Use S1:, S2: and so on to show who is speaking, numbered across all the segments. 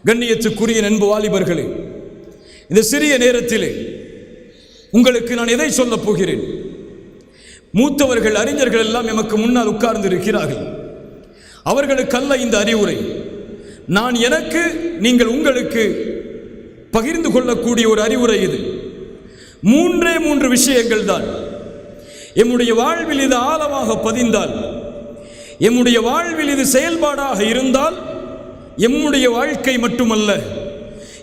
S1: கண்ணியத்துக்குரிய நண்பு வாலிபர்களே, இந்த சிறிய நேரத்திலே உங்களுக்கு நான் எதை சொல்லப் போகிறேன்? மூத்தவர்கள், அறிஞர்கள் எல்லாம் எமக்கு முன்னால் உட்கார்ந்து இருக்கிறார்கள். அவர்களுக்கல்ல இந்த அறிவுரை. நான் எனக்கு, நீங்கள் உங்களுக்கு பகிர்ந்து கொள்ளக்கூடிய ஒரு அறிவுரை இது. மூன்று விஷயங்கள் தான். எம்முடைய வாழ்வில் இது ஆழமாக பதிந்தால், எம்முடைய வாழ்வில் இது செயல்பாடாக இருந்தால், எம்முடைய வாழ்க்கை மட்டுமல்ல,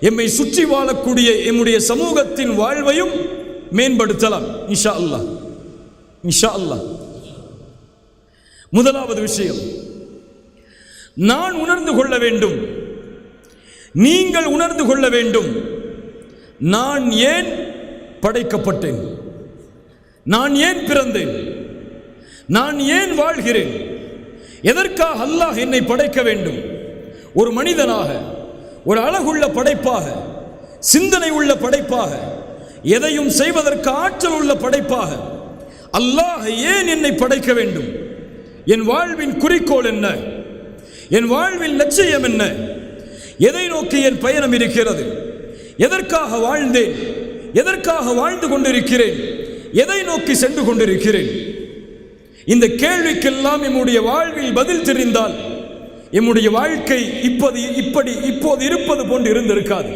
S1: எம்மை சுற்றி வாழக்கூடிய எம்முடைய சமூகத்தின் வாழ்வையும் மேம்படுத்தலாம் இன்ஷா அல்லாஹ். இன்ஷா அல்லாஹ். முதலாவது விஷயம், நான் உணர்ந்து கொள்ள வேண்டும், நீங்கள் உணர்ந்து கொள்ள வேண்டும், நான் ஏன் படைக்கப்பட்டேன், நான் ஏன் பிறந்தேன், நான் ஏன் வாழ்கிறேன், எதற்காக அல்லாஹ் என்னை படைக்க வேண்டும்? ஒரு மனிதனாக, ஒரு அழகுள்ள படைப்பாக, சிந்தனை உள்ள படைப்பாக, எதையும் செய்வதற்கு ஆற்றல் உள்ள படைப்பாக அல்லாஹ் ஏன் என்னை படைக்க வேண்டும்? என் வாழ்வின் குறிக்கோள் என்ன? என் வாழ்வில் லட்சியம் என்ன? எதை நோக்கி என் பயணம் இருக்கிறது? எதற்காக வாழ்ந்தேன்? எதற்காக வாழ்ந்து கொண்டிருக்கிறேன்? எதை நோக்கி சென்று கொண்டிருக்கிறேன்? இந்த கேள்விக்கெல்லாம் நம்முடைய வாழ்வில் பதில் தெரிந்தால் நம்முடைய வாழ்க்கை இப்போது இருப்பது போன்று இருந்திருக்காது.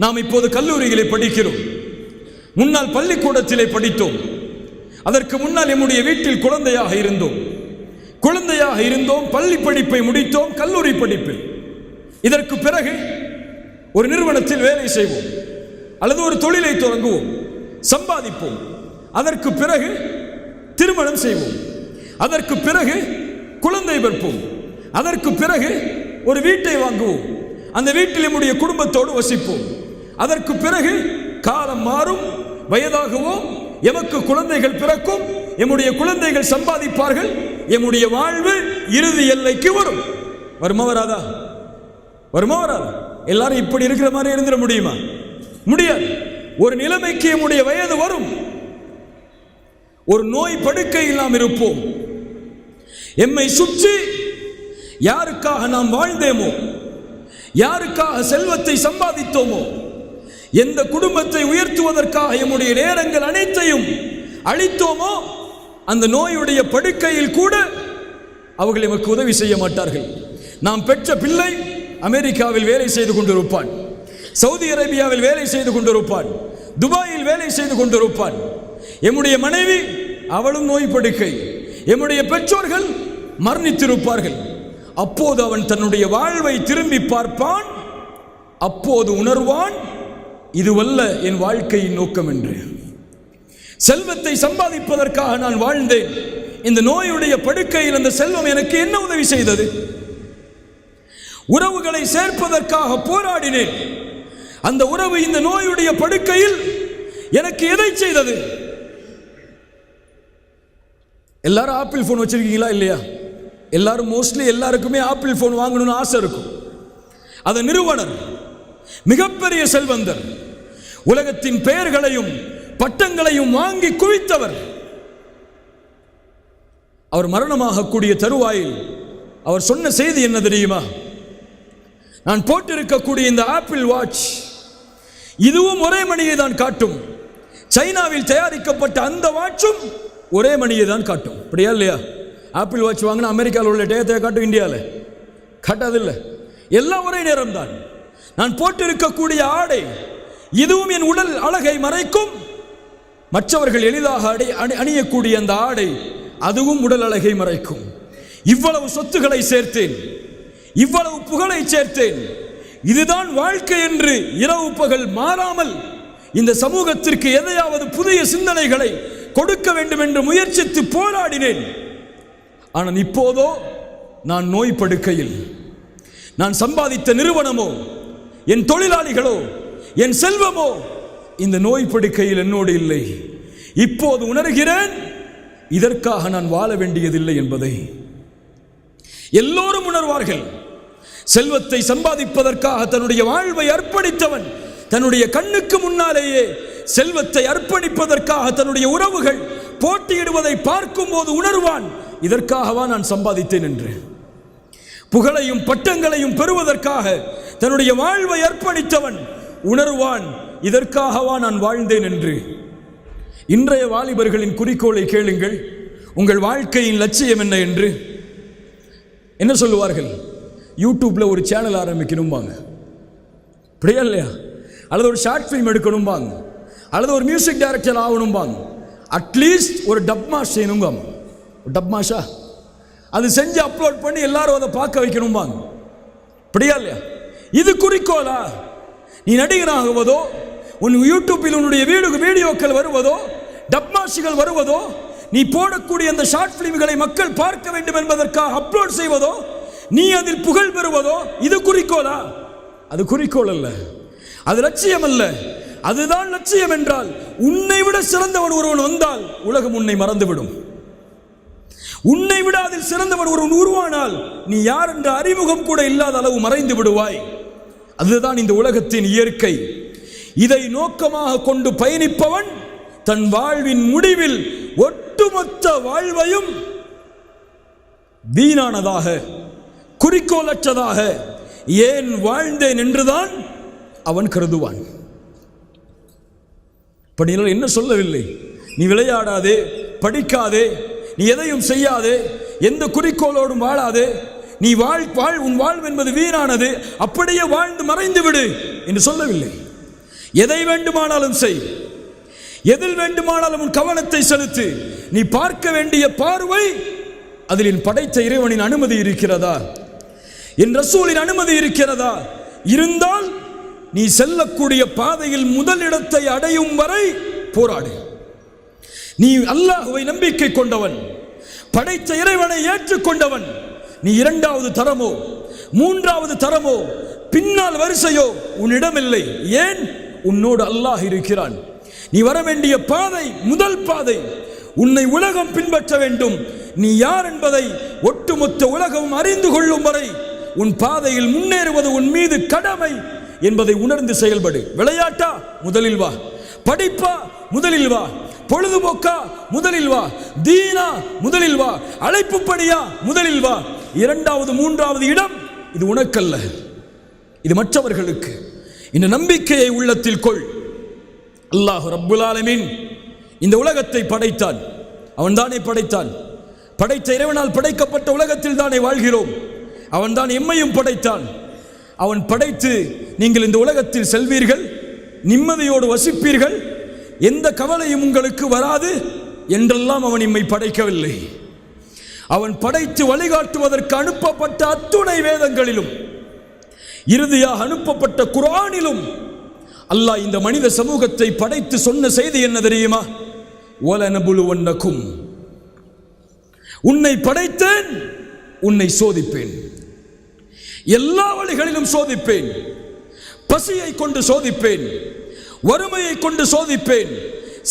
S1: நாம் இப்போது கல்லூரிகளை படிக்கிறோம், முன்னால் பள்ளிக்கூடத்திலே படித்தோம், அதற்கு முன்னால் நம்முடைய வீட்டில் குழந்தையாக இருந்தோம், பள்ளி படிப்பை முடித்தோம், கல்லூரி படிப்பில். இதற்கு பிறகு ஒரு நிறுவனத்தில் வேலை செய்வோம் அல்லது ஒரு தொழிலை தொடங்குவோம், சம்பாதிப்போம். அதற்கு பிறகு திருமணம் செய்வோம், அதற்கு பிறகு குழந்தை பிறப்போம், அதற்கு பிறகு ஒரு வீட்டை வாங்குவோம், அந்த வீட்டில் நம்முடைய குடும்பத்தோடு வசிப்போம். அதற்கு பிறகு காலம் மாறும், வயதாகுவோம், எமக்கு குழந்தைகள் பிறக்கும், எம்முடைய குழந்தைகள் சம்பாதிப்பார்கள், எம்முடைய வாழ்வு இறுதி எல்லைக்கு வரும். வருமா வராதா? எல்லாரும் இப்படி இருக்கிற மாதிரி இருந்துட முடியுமா? முடியாது. ஒரு நிலைமைக்கு நம்முடைய வயது வரும், ஒரு நோய் படுக்கையில் நாம் இருப்போம். எம்மை சுற்றி யாருக்காக நாம் வாழ்ந்தேமோ, யாருக்காக செல்வத்தை சம்பாதித்தோமோ, எந்த குடும்பத்தை உயர்த்துவதற்காக நம்முடைய நேரங்கள் அனைத்தையும் அளித்தோமோ, அந்த நோயுடைய படுக்கையில் கூட அவர்கள் எமக்கு உதவி செய்ய மாட்டார்கள். நாம் பெற்ற பிள்ளை அமெரிக்காவில் வேலை செய்து கொண்டிருப்பான், சவுதி அரேபியாவில் வேலை செய்து கொண்டிருப்பான், துபாயில் வேலை செய்து கொண்டிருப்பான். எம்முடைய மனைவி, அவளும் நோய் படுக்கை, எம்முடைய பெற்றோர்கள் மரணித்திருப்பார்கள். அப்போது அவன் தன்னுடைய வாழ்வை திரும்பி பார்ப்பான், அப்போது உணர்வான், இதுவல்ல என் வாழ்க்கையின் நோக்கம் என்று. செல்வத்தை சம்பாதிப்பதற்காக நான் வாழ்ந்தேன், இந்த நோயுடைய படுக்கையில் அந்த செல்வம் எனக்கு என்ன உதவி செய்தது? உறவுகளை சேர்ப்பதற்காக போராடினேன், அந்த உறவு இந்த நோயுடைய படுக்கையில் எனக்கு எதை செய்தது? எல்லாரும் ஆப்பிள் போன் வச்சிருக்கீங்களா இல்லையா? எல்லாரும் மோஸ்ட்லி எல்லாருக்குமே ஆப்பிள் போன் வாங்கணும்னு ஆசை இருக்கும். அந்த நிறுவனர் மிகப்பெரிய செல்வந்தர், உலகத்தின் பெயர்களையும் பட்டங்களையும் வாங்கி குவித்தவர். அவர் மரணமாகக்கூடிய தருவாயில் அவர் சொன்ன செய்தி என்ன தெரியுமா? நான் போட்டிருக்கக்கூடிய இந்த ஆப்பிள் வாட்ச், இதுவும் ஒரே மணியை தான் காட்டும், சைனாவில் தயாரிக்கப்பட்ட அந்த வாட்சும் ஒரே மணியை தான் காட்டும். அப்படியா இல்லையா? ஆப்பிள் வாட்ச் வாங்கினா அமெரிக்காவில் உள்ள டேத்தை காட்டும், இந்தியாவில் காட்டாதில்லை. எல்லாம் ஒரே நேரம் தான். நான் போட்டிருக்கக்கூடிய ஆடை, இதுவும் என் உடல் அழகை மறைக்கும், மற்றவர்கள் எளிதாக அணியக்கூடிய அந்த ஆடை, அதுவும் உடல் அழகை மறைக்கும். இவ்வளவு சொத்துக்களை சேர்த்தேன், இவ்வளவு புகழை சேர்த்தேன், இதுதான் வாழ்க்கை என்று இரவு பகல் மாறாமல் இந்த சமூகத்திற்கு எதையாவது புதிய சிந்தனைகளை கொடுக்க வேண்டும் என்று முயற்சித்து போராடினேன். ஆனால் இப்போதோ நான் நோய் படுக்கையில், நான் சம்பாதித்த நிறுவனமோ, என் தொழிலாளிகளோ, என் செல்வமோ இந்த நோய் படுக்கையில் என்னோடு இல்லை. இப்போது உணர்கிறேன், இதற்காக நான் வாழ வேண்டியதில்லை என்பதை. எல்லோரும் உணர்வார்கள். செல்வத்தை சம்பாதிப்பதற்காக தன்னுடைய வாழ்வை அர்ப்பணித்தவன் தன்னுடைய கண்ணுக்கு முன்னாலேயே செல்வத்தை அர்ப்பணிப்பதற்காக தன்னுடைய உறவுகள் போட்டியிடுவதை பார்க்கும் போது உணர்வான், இதற்காகவா நான் சம்பாதித்தேன் என்று. புகழையும் பட்டங்களையும் பெறுவதற்காக தன்னுடைய வாழ்வை அர்ப்பணித்தவன் உணர்வான், இதற்காகவா நான் வாழ்ந்தேன் என்று. இன்றைய வாலிபர்களின் குறிக்கோளை கேளுங்கள். உங்கள் வாழ்க்கையின் லட்சியம் என்ன என்று என்ன சொல்லுவார்கள்? யூடியூப்ல ஒரு சேனல் ஆரம்பிக்கணும்பாங்க, அப்படியா இல்லையா? அல்லது ஒரு ஷார்ட் ஃபிலிம் எடுக்கணும்பாங்க, அல்லது ஒரு மியூசிக் டைரக்டர் ஆகணும்பாங்க, அட்லீஸ்ட் ஒரு டப்மாஷ் செய்யணுங்க. டப்மாஷா அது செஞ்சு அப்லோட் பண்ணி எல்லாரும் அதை பார்க்க வைக்கணும்பாங்க, அப்படியா இல்லையா? இது குறிக்கோளா? நீ நடிகனாகுவதோ, உன் யூடியூப்பில் உன்னுடைய வீடியோக்கள் வருவதோ, டப்மாஷிகள் வருவதோ, நீ போடக்கூடிய அந்த ஷார்ட் பிலிம்களை மக்கள் பார்க்க வேண்டும் என்பதற்காக அப்லோட் செய்வதோ, நீ அதில் புகழ் பெறுவதோ, இது குறிக்கோளா? அது குறிக்கோள் அல்ல, அது லட்சியம் அல்ல. அதுதான் லட்சியம் என்றால் உன்னை விட சிறந்தவன் ஒருவன் வந்தால் உலகம் உன்னை மறந்துவிடும். உன்னை விட அதில் சிறந்தவன் ஒருவன் உருவானால் நீ யார் என்ற அறிமுகம் கூட இல்லாத அளவு மறைந்து விடுவாய். அதுதான் இந்த உலகத்தின் இயற்கை. இதை நோக்கமாக கொண்டு பயணிப்பவன் தன் வாழ்வின் முடிவில் ஒட்டுமொத்த வாழ்வையும் வீணானதாக, குறிக்கோளற்றதாக ஏன் வாழ்ந்தேன் என்றுதான் அவன் கருதுவான். என்ன சொல்லவில்லை, நீ விளையாடாதே, படிக்காதே, நீ எதையும் செய்யாதே, எந்த குறிக்கோளோடும் வாழாதே, நீ உன் வாழ்வு என்பது வீணானது, அப்படியே வாழ்ந்து மறைந்து விடு என்று சொல்லவில்லை. எதை வேண்டுமானாலும் செய், எதில் வேண்டுமானாலும் உன் கவனத்தை செலுத்து. நீ பார்க்க வேண்டிய பார்வை அதில் என் படைத்த இறைவனின் அனுமதி இருக்கிறதா, என் ரசூலின் அனுமதி இருக்கிறதா? இருந்தால் நீ செல்லக்கூடிய பாதையில் முதலிடத்தை அடையும் வரை போராடு. நீ அல்லாஹ்வை நம்பிக்கை கொண்டவன், படைத்த இறைவனை ஏற்றுக்கொண்டவன். நீ இரண்டாவது தரமோ மூன்றாவது தரமோ பின்னால் வரிசையோ உன்னிடமில்லை. ஏன்? உன்னோடு அல்லாஹ் இருக்கிறான். நீ வர வேண்டிய பாதை முதல் பாதை. உன்னை உலகம் பின்பற்ற வேண்டும். நீ யார் என்பதை ஒட்டுமொத்த உலகம் அறிந்து கொள்ளும் வரை உன் பாதையில் முன்னேறுவது உன் மீது கடமை என்பதை உணர்ந்து செயல்படு. விளையாட்டா? முதலில் வா. படிப்பா? முதலில் வா. பொழுதுபோக்கா? முதலில் வா. தீனா? முதலில் வா. அழைப்பு பணியா? முதலில் வா. இரண்டாவது மூன்றாவது இடம் இது உனக்கல்ல, இது மற்றவர்களுக்கு. இந்த நம்பிக்கையை உள்ளத்தில் கொள். அல்லாஹ் ரப்புல் ஆலமீன் இந்த உலகத்தை படைத்தான். அவன் தானே படைத்தான். படைத்த இறைவனால் படைக்கப்பட்ட உலகத்தில் தானே வாழ்கிறோம். அவன் தான் எம்மையும் படைத்தான். அவன் படைத்து நீங்கள் இந்த உலகத்தில் செல்வீர்கள், நிம்மதியோடு வசிப்பீர்கள், எந்த கவலையும் உங்களுக்கு வராது என்றெல்லாம் அவன் எம்மை படைக்கவில்லை. அவன் படைத்து வழிகாட்டுவதற்கு அனுப்பப்பட்ட அத்துணை வேதங்களிலும் இறுதியாக அனுப்பப்பட்ட குர்ஆனிலும் அல்லாஹ் இந்த மனித சமூகத்தை படைத்து சொன்ன செய்தி என்ன தெரியுமா? வலனபுலுவன்னக்கும், உன்னை படைத்தேன், உன்னை சோதிப்பேன், எல்லா வழிகளிலும் சோதிப்பேன். பசியை கொண்டு சோதிப்பேன், வறுமையை கொண்டு சோதிப்பேன்,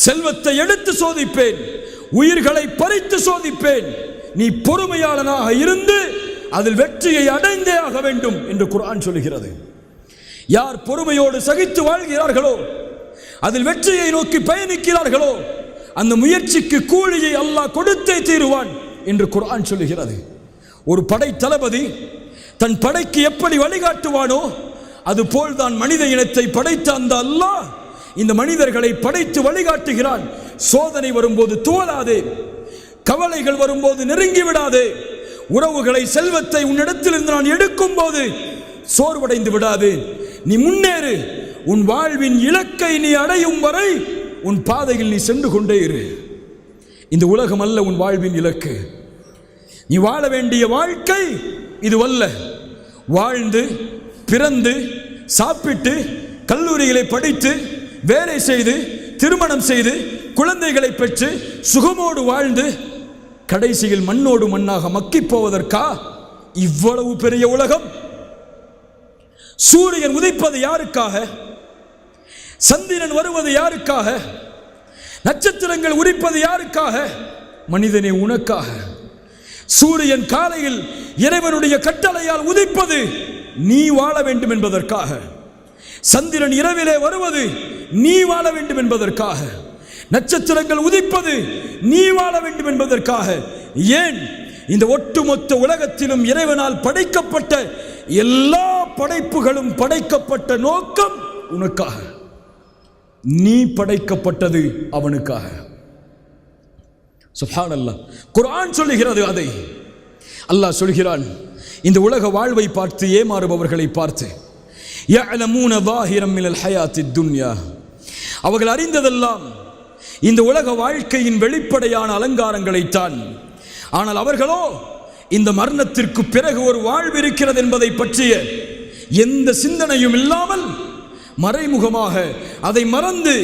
S1: செல்வத்தை எடுத்து சோதிப்பேன், உயிர்களை பறித்து சோதிப்பேன். நீ பொறுமையாளனாக இருந்து அதில் வெற்றியை அடைந்தே ஆக வேண்டும் என்று குர்ஆன் சொல்கிறது. யார் பொறுமையோடு சகித்து வாழ்கிறார்களோ, அதில் வெற்றியை நோக்கி பயணிக்கிறார்களோ, அந்த முயற்சிக்கு கூலியை அல்லாஹ் கொடுத்தே தீருவான் என்று குர்ஆன் சொல்கிறது. ஒரு படை தளபதி தன் படைக்கு எப்படி வழிகாட்டுவானோ அதுபோல் தான் மனித இனத்தை படைத்த அந்த அல்லாஹ் இந்த மனிதர்களை படைத்து வழிகாட்டுகிறான். சோதனை வரும்போது தோலாதே, கவலைகள் வரும்போது நெருங்கி விடாதே, உறவுகளை செல்வத்தை உன்னிடத்திலிருந்து நான் எடுக்கும் போது சோர்வடைந்து விடாதே. நீ முன்னேறு. உன் வாழ்வின் இலக்கை நீ அடையும் வரை உன் பாதையில் நீ சென்று கொண்டே இரு. இந்த உலகம் அல்ல உன் வாழ்வின் இலக்கு. நீ வாழ வேண்டிய வாழ்க்கை இதுவல்ல. வாழ்ந்து பிறந்து சாப்பிட்டு கல்லூரிகளை படித்து வேலை செய்து திருமணம் செய்து குழந்தைகளை பெற்று சுகமோடு வாழ்ந்து கடைசியில் மண்ணோடு மண்ணாக மக்கி போவதற்கா இவ்வளவு பெரிய உலகம்? சூரியன் உதிப்பது யாருக்காக? சந்திரன் வருவது யாருக்காக? நட்சத்திரங்கள் உதிப்பது யாருக்காக? மனிதனே, உனக்காக. சூரியன் காலையில் இறைவனுடைய கட்டளையால் உதிப்பது நீ வாழ வேண்டும் என்பதற்காக. சந்திரன் இரவிலே வருவது நீ வாழ வேண்டும் என்பதற்காக. நட்சத்திரங்கள் உதிப்பது நீ வாழ வேண்டும் என்பதற்காக. ஏன்? இந்த ஒட்டுமொத்த உலகத்திலும் இறைவனால் படைக்கப்பட்ட எல்லா படைப்புகளும் படைக்கப்பட்ட நோக்கம் உனக்காக. நீ படைக்கப்பட்டது அவனுக்காக. சுப்ஹானல்லாஹ். குர்ஆன் சொல்லுகிறது அதை. அல்லாஹ் சொல்கிறான், இந்த உலக வாழ்வை பார்த்து ஏமாறுபவர்களை பார்த்து, யஅலமூன ஸாஹிரம் மினல் ஹயாத்தித் துன்யா, அவர்கள் அறிந்ததெல்லாம் இந்த உலக வாழ்க்கையின் வெளிப்படையான அலங்காரங்களைத்தான். ஆனால் அவர்களோ இந்த மரணத்திற்கு பிறகு ஒரு வாழ்வு இருக்கிறது என்பதை பற்றிய எந்த சிந்தனையும் இல்லாமல் மறைமுகமாக அதை மறந்து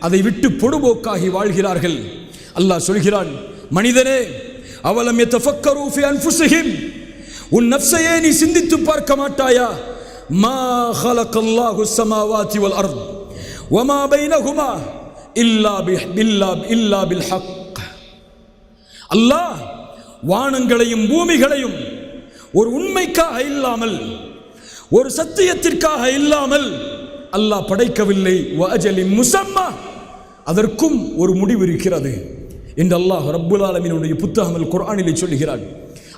S1: அதை விட்டு பொடுபோக்காகி வாழ்கிறார்கள். அல்லாஹ் சொல்கிறான், மனிதனே, அவலம் யதஃபக்கரு ஃபி அன்ஃபுஸிஹிம், உன் நஃப்ஸையே நீ சிந்தித்து பார்க்க மாட்டாயா? மா ஹலகல்லாஹு ஸமாவாதி வல் அர்த் வமா பைனஹுமா இல்லா பில் ஹக். அல்லாஹ் வானங்களையும் பூமிகளையும் ஒரு உண்மைக்காக இல்லாமல், ஒரு சத்தியத்திற்காக இல்லாமல் அல்லாஹ் படைக்கவில்லை. வஅஜலின் முஸம்மா, அதற்கும் ஒரு முடிவு இருக்கிறது என்று அல்லாஹ் ரப்புல் ஆலமீனுடைய புத்தகம் அல் குர்ஆனிலே சொல்கிறான்.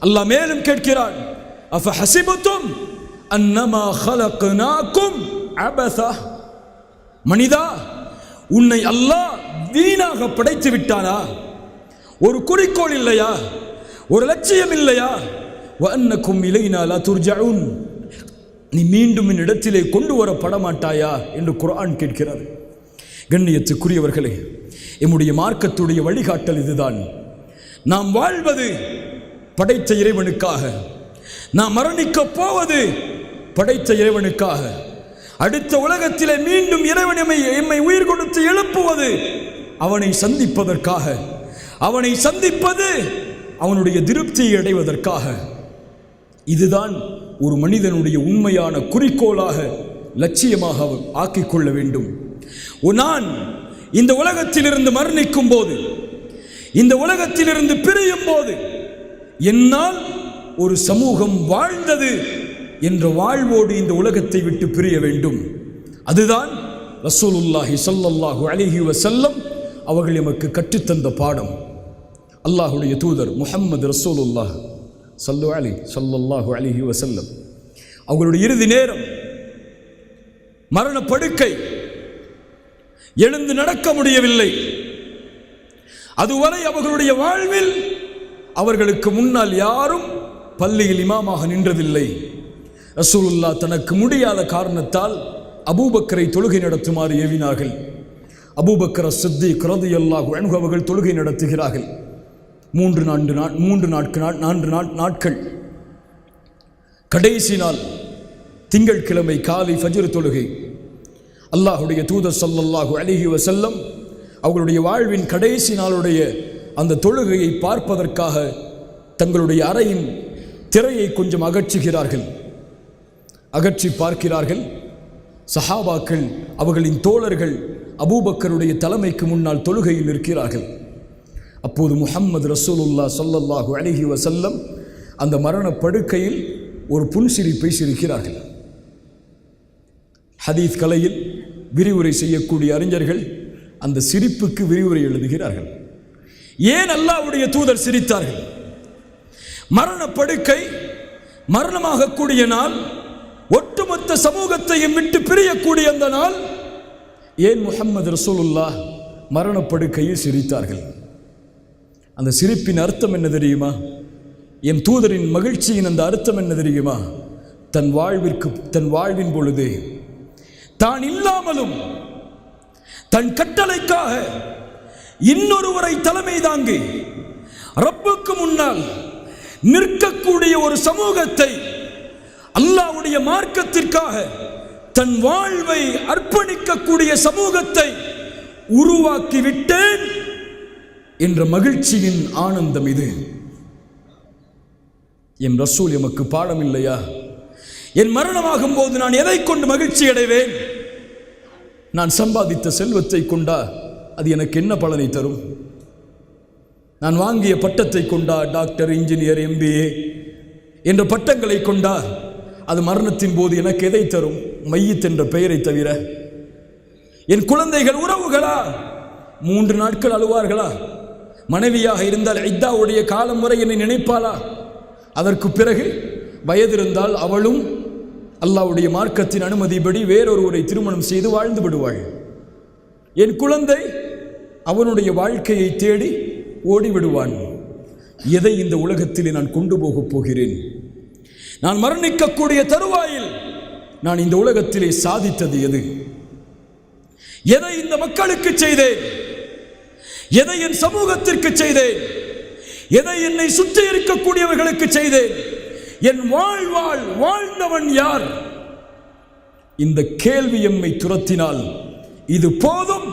S1: அல்லாஹ் மேலும் கேட்கிறான், அஃபஹஸிபதும் அன்னமா ஹலக்னாகும் அபஸா, மனிதா, உன்னை அல்லாஹ் வீணாக படைத்து விட்டானா? ஒரு குறிக்கோள் இல்லையா? ஒரு லட்சியம் இல்லையா? வஅன்னகும் இலைனா லா துர்ஜஊன், நீ மீண்டும் என் இடத்திலே கொண்டு வரப்பட மாட்டாயா என்று குர்ஆன் கேட்கிறது. கண்ணியத்துக்குரியவர்களே, எம்முடைய மார்க்கத்துடைய வழிகாட்டல் இதுதான். நாம் வாழ்வது படைத்த இறைவனுக்காக, நாம் மரணிக்கப் போவது படைத்த இறைவனுக்காக. அடுத்த உலகத்திலே மீண்டும் இறைவன் எம்மை உயிர் கொடுத்து எழுப்புவது அவனை சந்திப்பதற்காக. அவனை சந்திப்பது அவனுடைய திருப்தியை அடைவதற்காக. இதுதான் ஒரு மனிதனுடைய உண்மையான குறிக்கோளாக, லட்சியமாக ஆக்கிக் கொள்ள வேண்டும். நான் இந்த உலகத்திலிருந்து மரணிக்கும் போது, இந்த உலகத்திலிருந்து பிரியும் போது, என்னால் ஒரு சமூகம் வாழ்ந்தது என்ற வாழ்வோடு இந்த உலகத்தை விட்டு பிரிய வேண்டும். அதுதான் ரசூலுல்லாஹி ஸல்லல்லாஹு அலைஹி வஸல்லம் அவர்கள் எமக்கு கற்றுத்தந்த பாடம். அல்லாஹுடைய தூதர் முஹம்மது ரசூலுல்லாஹ் ஸல்லல்லாஹு அலைஹி வஸல்லம் அவர்களுடைய இறுதி நேரம், மரண படுக்கை, எழுந்து நடக்க முடியவில்லை. அதுவரை அவர்களுடைய வாழ்வில் அவர்களுக்கு முன்னால் யாரும் பள்ளியில் இமாமாக நின்றதில்லை. ரசூலுல்லாஹ் தனக்கு முடியாத காரணத்தால் அபூபக்கரை தொழுகை நடத்துமாறு ஏவினார்கள். அபூபக்கர் சித்திக் ரலியல்லாஹு அன்ஹு அவர்கள் தொழுகை நடத்துகிறார்கள். 4 நாட்கள். கடைசி நாள் திங்கட்கிழமை காலை ஃபஜ்ர் தொழுகை. அல்லாஹுடைய தூதர் ஸல்லல்லாஹு அலைஹி வஸல்லம் அவர்களுடைய வாழ்வின் கடைசி நாளுடைய அந்த தொழுகையை பார்ப்பதற்காக தங்களுடைய அறையின் திரையை கொஞ்சம் அகற்றுகிறார்கள். அகற்றி பார்க்கிறார்கள். சஹாபாக்கள், அவர்களின் தோழர்கள் அபூபக்கருடைய தலைமைக்கு முன்னால் தொழுகையில் இருக்கிறார்கள். அப்போது முஹம்மது ரசூலுல்லாஹ் ஸல்லல்லாஹு அலைஹி வஸல்லம் அந்த மரண படுக்கையில் ஒரு புன்சிரிப்பை சிரிக்கிறார்கள். ஹதீஸ் கலையில் விரிவுரை செய்யக்கூடிய அறிஞர்கள் அந்த சிரிப்புக்கு விரிவுரை எழுதுகிறார்கள். ஏன் அல்லாஹ்வுடைய தூதர் சிரித்தார்கள்? மரண படுக்கை, மரணமாகக்கூடிய நாள், ஒட்டுமொத்த சமூகத்தையும் விட்டு பிரியக்கூடிய அந்த நாள், ஏன் முஹம்மது ரசூலுல்லாஹ் மரணப்படுக்கையில் சிரித்தார்கள்? அந்த சிரிப்பின் அர்த்தம் என்ன தெரியுமா? என் தூதரின் மகிழ்ச்சியின் அந்த அர்த்தம் என்ன தெரியுமா? தன் வாழ்வின் பொழுது தான் இல்லாமலும் தன் கட்டளைக்காக இன்னொருவரை தலைமை தாங்கி ரப்புக்கு முன்னால் நிற்கக்கூடிய ஒரு சமூகத்தை, அல்லாஹ்வுடைய மார்க்கத்திற்காக தன் வாழ்வை அர்ப்பணிக்கக்கூடிய சமூகத்தை உருவாக்கி விட்டேன் என்ற மகிழ்ச்சியின் ஆனந்தம் இது. என் ரசூல் எமக்கு பாடம் இல்லையா? என் மரணமாகும் போது நான் எதை கொண்டு மகிழ்ச்சி அடைவேன்? நான் சம்பாதித்த செல்வத்தை கொண்டா அது எனக்கு என்ன பலனை தரும்? நான் வாங்கிய பட்டத்தை கொண்டா, டாக்டர், இன்ஜினியர், MBA என்ற பட்டங்களை கொண்டா அது மரணத்தின் போது எனக்கு எதை தரும்? மையத் என்ற பெயரை தவிர. என் குழந்தைகள், உறவுகளா 3 நாட்கள் அழுவார்களா? மனைவியாக இருந்தால் இத்தாவுடைய காலம் வரை என்னை நினைப்பாளா? அதற்கு பிறகு வயது இருந்தால் அவளும் அல்லாஹ்வுடைய மார்க்கத்தின் அனுமதிப்படி வேறொருவரை திருமணம் செய்து வாழ்ந்து விடுவாள். என் குழந்தை அவனுடைய வாழ்க்கையை தேடி ஓடிவிடுவான். எதை இந்த உலகத்திலே நான் கொண்டு போகப் போகிறேன்? நான் மரணிக்கக்கூடிய தருவாயில் நான் இந்த உலகத்திலே சாதித்தது எது? எதை இந்த மக்களுக்கு செய்தேன்? எதை என் சமூகத்திற்கு செய்தேன்? எதை என்னை சுற்றி இருக்கக்கூடியவர்களுக்கு செய்தேன்? என் வாழ்ந்தவன் யார்? இந்த கேள்வி எம்மை துரத்தினால் இது போதும்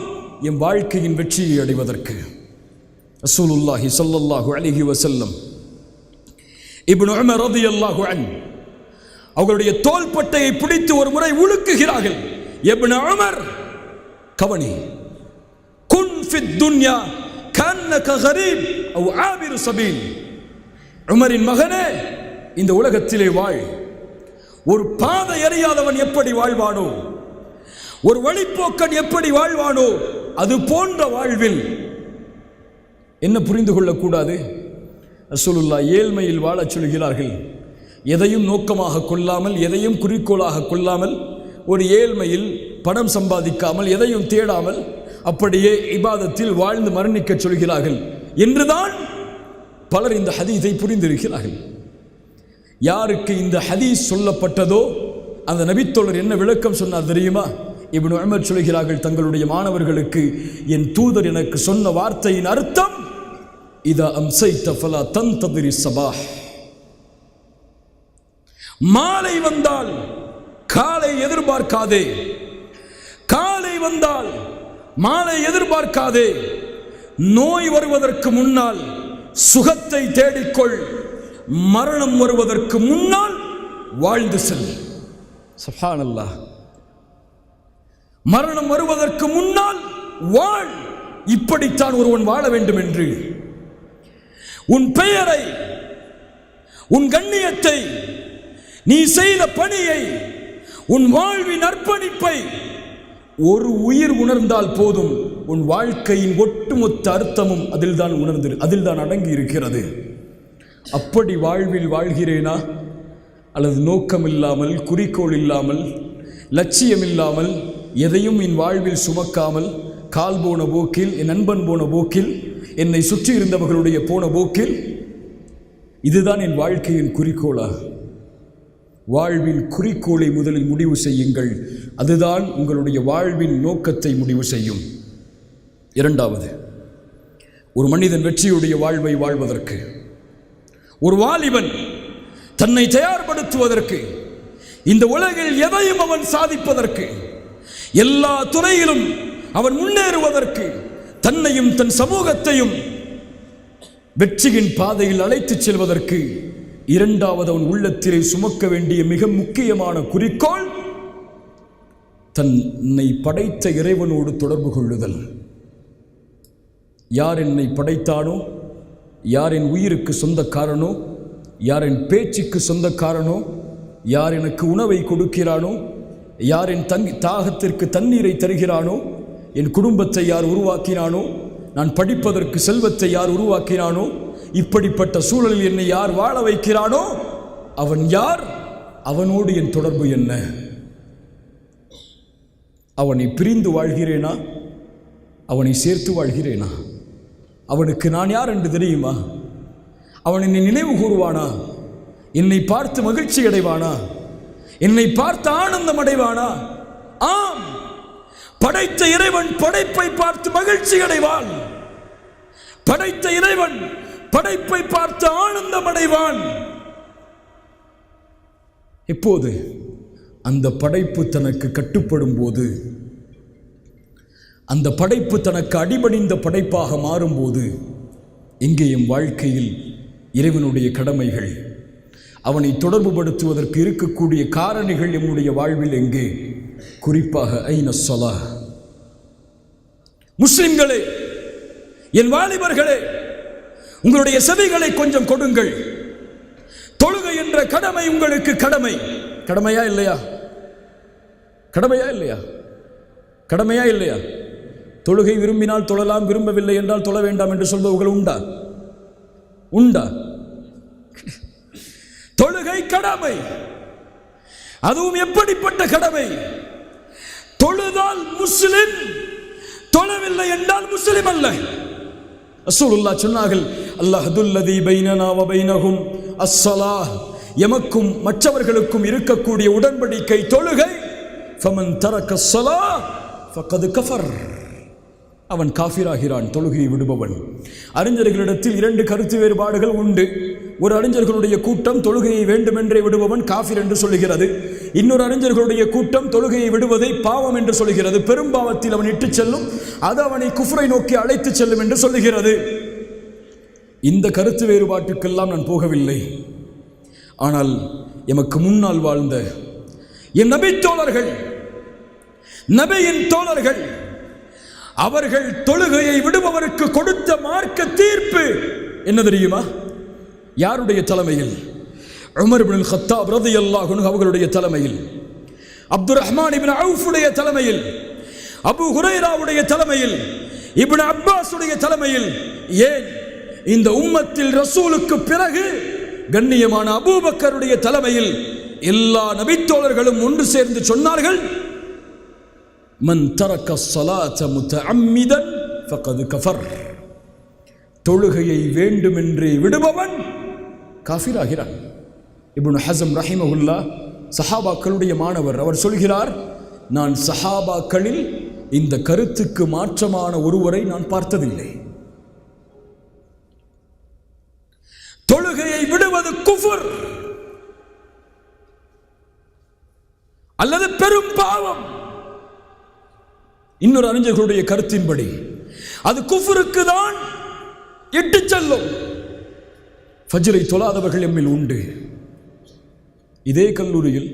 S1: என் வாழ்க்கையின் வெற்றியை அடைவதற்கு. ரசூலுல்லாஹி ஸல்லல்லாஹு அலைஹி வஸல்லம் இப்னு உமர் ரலியல்லாஹு அன்ஹு அவர்களுடைய தோள்பட்டையை பிடித்து ஒரு முறை உலுக்குகிறார்கள். இப்னு உமர், கவனி, குன் ஃபித் துன்யா கன்னக கரீப் அவ் ஆபிரு சபீல். உமரின் மகனே, இந்த உலகத்திலே வாழ். ஒரு பாதை அறியாதவன் எப்படி வாழ்வானோ, ஒரு வழிப்போக்கன் எப்படி வாழ்வானோ, அது போன்ற வாழ்வில் என்ன புரிந்து கொள்ளக்கூடாது? ரசூலுல்லாஹ் ஏழ்மையில் வாழச் சொல்கிறார்கள். எதையும் நோக்கமாக கொள்ளாமல், எதையும் குறிக்கோளாக கொள்ளாமல், ஒரு ஏழ்மையில் பணம் சம்பாதிக்காமல், எதையும் தேடாமல் அப்படியே இபாதத்தில் வாழ்ந்து மரணிக்க சொல்கிறார்கள் என்றுதான் பலர் இந்த ஹதீஸை புரிந்திருக்கிறார்கள். யாருக்கு இந்த ஹதீஸ் சொல்லப்பட்டதோ அந்த நபித்தோழர் என்ன விளக்கம் சொன்னார் தெரியுமா? இப்னு உமர் சொல்கிறார்கள் தங்களுடைய மாணவர்களுக்கு, என் தூதர் எனக்கு சொன்ன வார்த்தையின் அர்த்தம், இதா அம்சைத ஃபலா தன்ததிரி ஸபாஹ். மாலை வந்தால் காலை எதிர்பார்க்காதே, காலை வந்தால் மாலை எதிர்பார்க்காதே. நோய் வருவதற்கு முன்னால் சுகத்தை தேடிக்கொள், மரணம் வருவதற்கு முன்னால் வாழ்ந்து செல். சுப்ஹானல்லாஹ். மரணம் வருவதற்கு முன்னால் வாழ். இப்படித்தான் ஒருவன் வாழ வேண்டும் என்று உன் பெயரை, உன் கண்ணியத்தை, நீ செய்த பணியை, உன் வாழ்வின் அர்ப்பணிப்பை ஒரு உயிர் உணர்ந்தால் போதும். உன் வாழ்க்கையின் ஒட்டுமொத்த அர்த்தமும் அதில்தான் அடங்கி இருக்கிறது. அப்படி வாழ்வில் வாழ்கிறேனா, அல்லது நோக்கம் இல்லாமல், குறிக்கோள் இல்லாமல், லட்சியம் இல்லாமல், எதையும் என் வாழ்வில் சுமக்காமல், கால் போன போக்கில், என் நண்பன் போன போக்கில், என்னை சுற்றி இருந்தவர்களுடைய போன போக்கில், இதுதான் என் வாழ்க்கையின் குறிக்கோளா? வாழ்வின் குறிக்கோளை முதலில் முடிவு செய்யுங்கள். அதுதான் உங்களுடைய வாழ்வின் நோக்கத்தை முடிவு செய்யும். இரண்டாவது, ஒரு மனிதன் வெற்றியுடைய வாழ்வை வாழ்வதற்கு, ஒரு வாலிபன் தன்னை தயார்படுத்துவதற்கு, இந்த உலகில் எதையும் அவன் சாதிப்பதற்கு, எல்லா துறையிலும் அவன் முன்னேறுவதற்கு, தன்னையும் தன் சமூகத்தையும் வெற்றியின் பாதையில் அழைத்துச் செல்வதற்கு, இரண்டாவது அவன் உள்ளத்திலே சுமக்க வேண்டிய மிக முக்கியமான குறிக்கோள், தன்னை படைத்த இறைவனோடு தொடர்பு கொள்ளுதல். யார் என்னை படைத்தானோ, யார் என் உயிருக்கு சொந்தக்காரனோ, யார் என் பேச்சுக்கு சொந்தக்காரனோ, யார் எனக்கு உணவை கொடுக்கிறானோ, யார் என் தாகத்திற்கு தண்ணீரை தருகிறானோ, என் குடும்பத்தை யார் உருவாக்கினானோ, நான் படிப்பதற்கு செல்வத்தை யார் உருவாக்கினானோ, இப்படிப்பட்ட சூழலில் என்னை யார் வாழ வைக்கிறானோ அவன் யார்? அவனோடு என் தொடர்பு என்ன? அவனை பிரிந்து வாழ்கிறேனா, அவனை சேர்த்து வாழ்கிறேனா? அவனுக்கு நான் யார் என்று தெரியுமா? அவன் என்னை நினைவு கூறுவானா? என்னை பார்த்து மகிழ்ச்சி அடைவானா? என்னை பார்த்து ஆனந்தம் அடைவானா? ஆம், படைத்த இறைவன் படைப்பை பார்த்து மகிழ்ச்சி அடைவான். படைத்த இறைவன் படைப்பை பார்த்து ஆனந்தம் அடைவான். எப்போது? அந்த படைப்பு தனக்கு கட்டுப்படும் போது, அந்த படைப்பு தனக்கு அடிபணிந்த படைப்பாக மாறும்போது. எங்கேயும் வாழ்க்கையில் இறைவனுடைய கடமைகள், அவனை தொடர்புபடுத்துவதற்கு இருக்கக்கூடிய காரணிகள் நம்முடைய வாழ்வில் எங்கே? குறிப்பாக ஐன ஸலாஹ். முஸ்லிம்களே, என் வாலிபர்களே, உங்களுடைய செவிகளை கொஞ்சம் கொடுங்கள். தொழுகை என்ற கடமை உங்களுக்கு கடமை. கடமையா இல்லையா? கடமையா இல்லையா? கடமையா இல்லையா? தொழுகை விரும்பினால் தொழலாம், விரும்பவில்லை என்றால் தொழ வேண்டாம் என்று சொல்பவர்கள் உண்டா? உண்டா? தொழுகை கடமை. அதுவும் எப்படிப்பட்ட கடமை? தொழுதால் முஸ்லிம், தொழவில்லை என்றால் முஸ்லிம் அல்ல. ரசூலுல்லாஹ் சொன்னார்கள், அல்லாஹுல்லதி பைனனா வ பைனஹும் அஸ்ஸலாஹ், எமக்கும் மற்றவர்களுக்கும் இருக்கக்கூடிய உடன்படிக்கை தொழுகை. ஃபமன் தரக்க ஸலாஹ் ஃபகத் கஃபர், அவன் காஃபிராகிறான், தொழுகையை விடுபவன். அறிஞர்களிடத்தில் இரண்டு கருத்து வேறுபாடுகள் உண்டு. ஒரு அறிஞர்களுடைய கூட்டம் தொழுகையை வேண்டுமென்றே விடுபவன் காஃபிர் என்று சொல்லுகிறது. இன்னொரு அறிஞர்களுடைய கூட்டம் தொழுகையை விடுவதை பாவம் என்று சொல்லுகிறது. பெரும்பாவத்தில் அவன் இட்டுச் செல்லும், அது அவனை குஃப்ரை நோக்கி அழைத்து செல்லும் என்று சொல்லுகிறது. இந்த கருத்து வேறுபாட்டுக்கெல்லாம் நான் போகவில்லை. ஆனால் எமக்கு முன்னால் வாழ்ந்த என் நபி தோழர்கள், நபியின் தோழர்கள், அவர்கள் தொழுகையை விடுபவருக்கு கொடுத்த மார்க்க தீர்ப்பு என்ன தெரியுமா? யாருடைய தலைமையில்? உமர் இப்னு அல்-கத்தாப் ரலியல்லாஹு அன்ஹு அவர்களுடைய தலைமையில், அப்துர் ரஹ்மான் இப்னு அவுஃபுடைய தலைமையில், அபூ ஹுரைராவுடைய தலைமையில், இப்னு அப்பாஸுடைய தலைமையில். ஏன் இந்த உம்மத்தில் ரசூலுக்கு பிறகு கண்ணியமான அபூபக்கருடைய தலைமையில் எல்லா நபித்தோழர்களும் ஒன்று சேர்ந்து சொன்னார்கள், மன் தரக்க ஸலாத முத்தஅம்மிதன் ஃபகத் கஃபர், தொழுகையை வேண்டுமென்றே விடுபவன் காஃபிராகிறான். இப்னு ஹஸம் ரஹிமஹுல்லாஹ் சஹாபாக்களுடைய மாணவர். அவர் சொல்கிறார், நான் சஹாபாக்களில் இந்த கருத்துக்கு மாற்றமான ஒருவரை நான் பார்த்ததில்லை. தொழுகையை விடுவது குஃபர் அல்லது பெரும் பாவம். இன்னொரு அறிஞர்களுடைய கருத்தின்படி அது குஃபருக்கு தான் இட்டுச் செல்லும். ஃபஜ்ரை தொழாதவர்கள் எம்மில் உண்டு. இதே கல்லூரியில்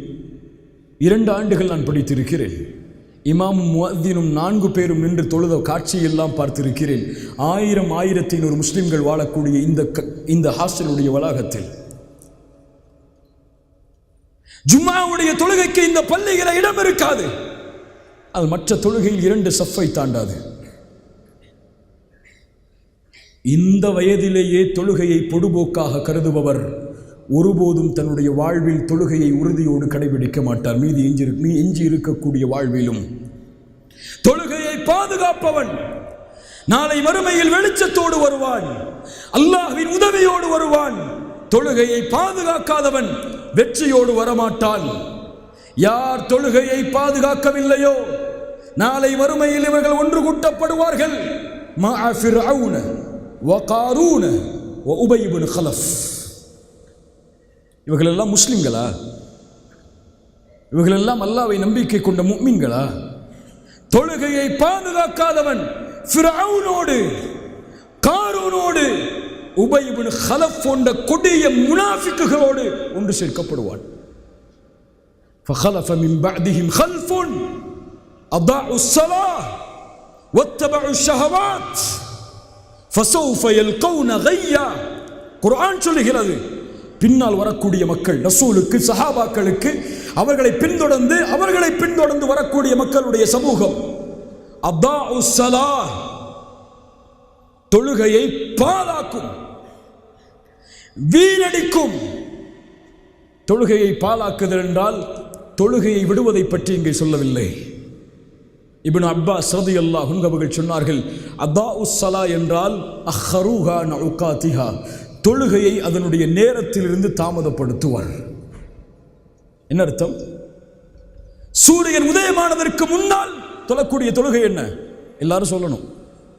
S1: 2 ஆண்டுகள் நான் படித்திருக்கிறேன். இமாமும் முஅத்தினும் 4 பேரும் நின்று தொழுத காட்சியெல்லாம் பார்த்திருக்கிறேன். 1000-1500 முஸ்லிம்கள் வாழக்கூடிய இந்த ஹாஸ்டலுடைய வளாகத்தில் ஜும்மாவுடைய தொழுகைக்கு இந்த பள்ளியில இடம் இருக்காது. அது மற்ற தொழுகையில் 2 சஃப்பை தாண்டாது. இந்த வயதிலேயே தொழுகையை பொடுபோக்காக கருதுபவர் ஒருபோதும் தன்னுடைய வாழ்வில் தொழுகையை உறுதியோடு கடைபிடிக்க மாட்டார். எஞ்சி இருக்கக்கூடிய வாழ்விலும் தொழுகையை பாதுகாப்பவன் நாளை மறுமையில் வெளிச்சத்தோடு வருவான், அல்லாஹ்வின் உதவியோடு வருவான். தொழுகையை பாதுகாக்காதவன் வெற்றியோடு வரமாட்டான். யார் தொழுகையை பாதுகாக்கவில்லையோ நாளை மறுமையில் இவர்கள் ஒன்று கூட்டப்படுவார்கள். மஅ ஃபிர்அவுன வ காரூன வ உபய் இப்னு கலஃப். இவர்களெல்லாம் முஸ்லிம்களா? இவர்களெல்லாம் அல்லாஹ்வை நம்பிக்கை கொண்ட முஃமின்களா? தொழுகையை பாதுகாக்காதவன் ஃபிர்அவுனோடு, காரூனோடு, உபய் இப்னு கலஃப் போன்ற கொடிய முனாஃபிக்குகளோடு ஒன்று சேர்க்கப்படுவான். فخلف من بعدهم خلف أضاعوا الصلاة واتبعوا الشهوات فسوف يلقون غيا. குர்ஆன் சொல்லுகிறது, பின்னால் வரக்கூடிய மக்கள், ரசூலுக்கு, சஹாபாக்களுக்கு, அவர்களை பின்தொடர்ந்து வரக்கூடிய மக்களுடைய சமூகம் அதாஉ ஸலாஹ், தொழுகையை பாழாக்கும், வீணடிக்கும். தொழுகையை பாழாக்குதல் என்றால் தொழுகையை விடுவதை பற்றி இங்கே சொல்லவில்லை. இப்னு அப்பாஸ் ரலியல்லாஹு அன்ஹு அவர்கள் சொன்னார்கள், அதாஉ ஸலாஹ் என்றால் அஹ்ருஹா நஉகாதிஹா, தொழுகையை அதனுடைய நேரத்திலிருந்து தாமதப்படுத்துவார். என்ன அர்த்தம்? சூரியன் உதயமானதற்கு முன்னால் தொழக்கூடிய தொழுகை என்ன? எல்லாரும் சொல்லணும்.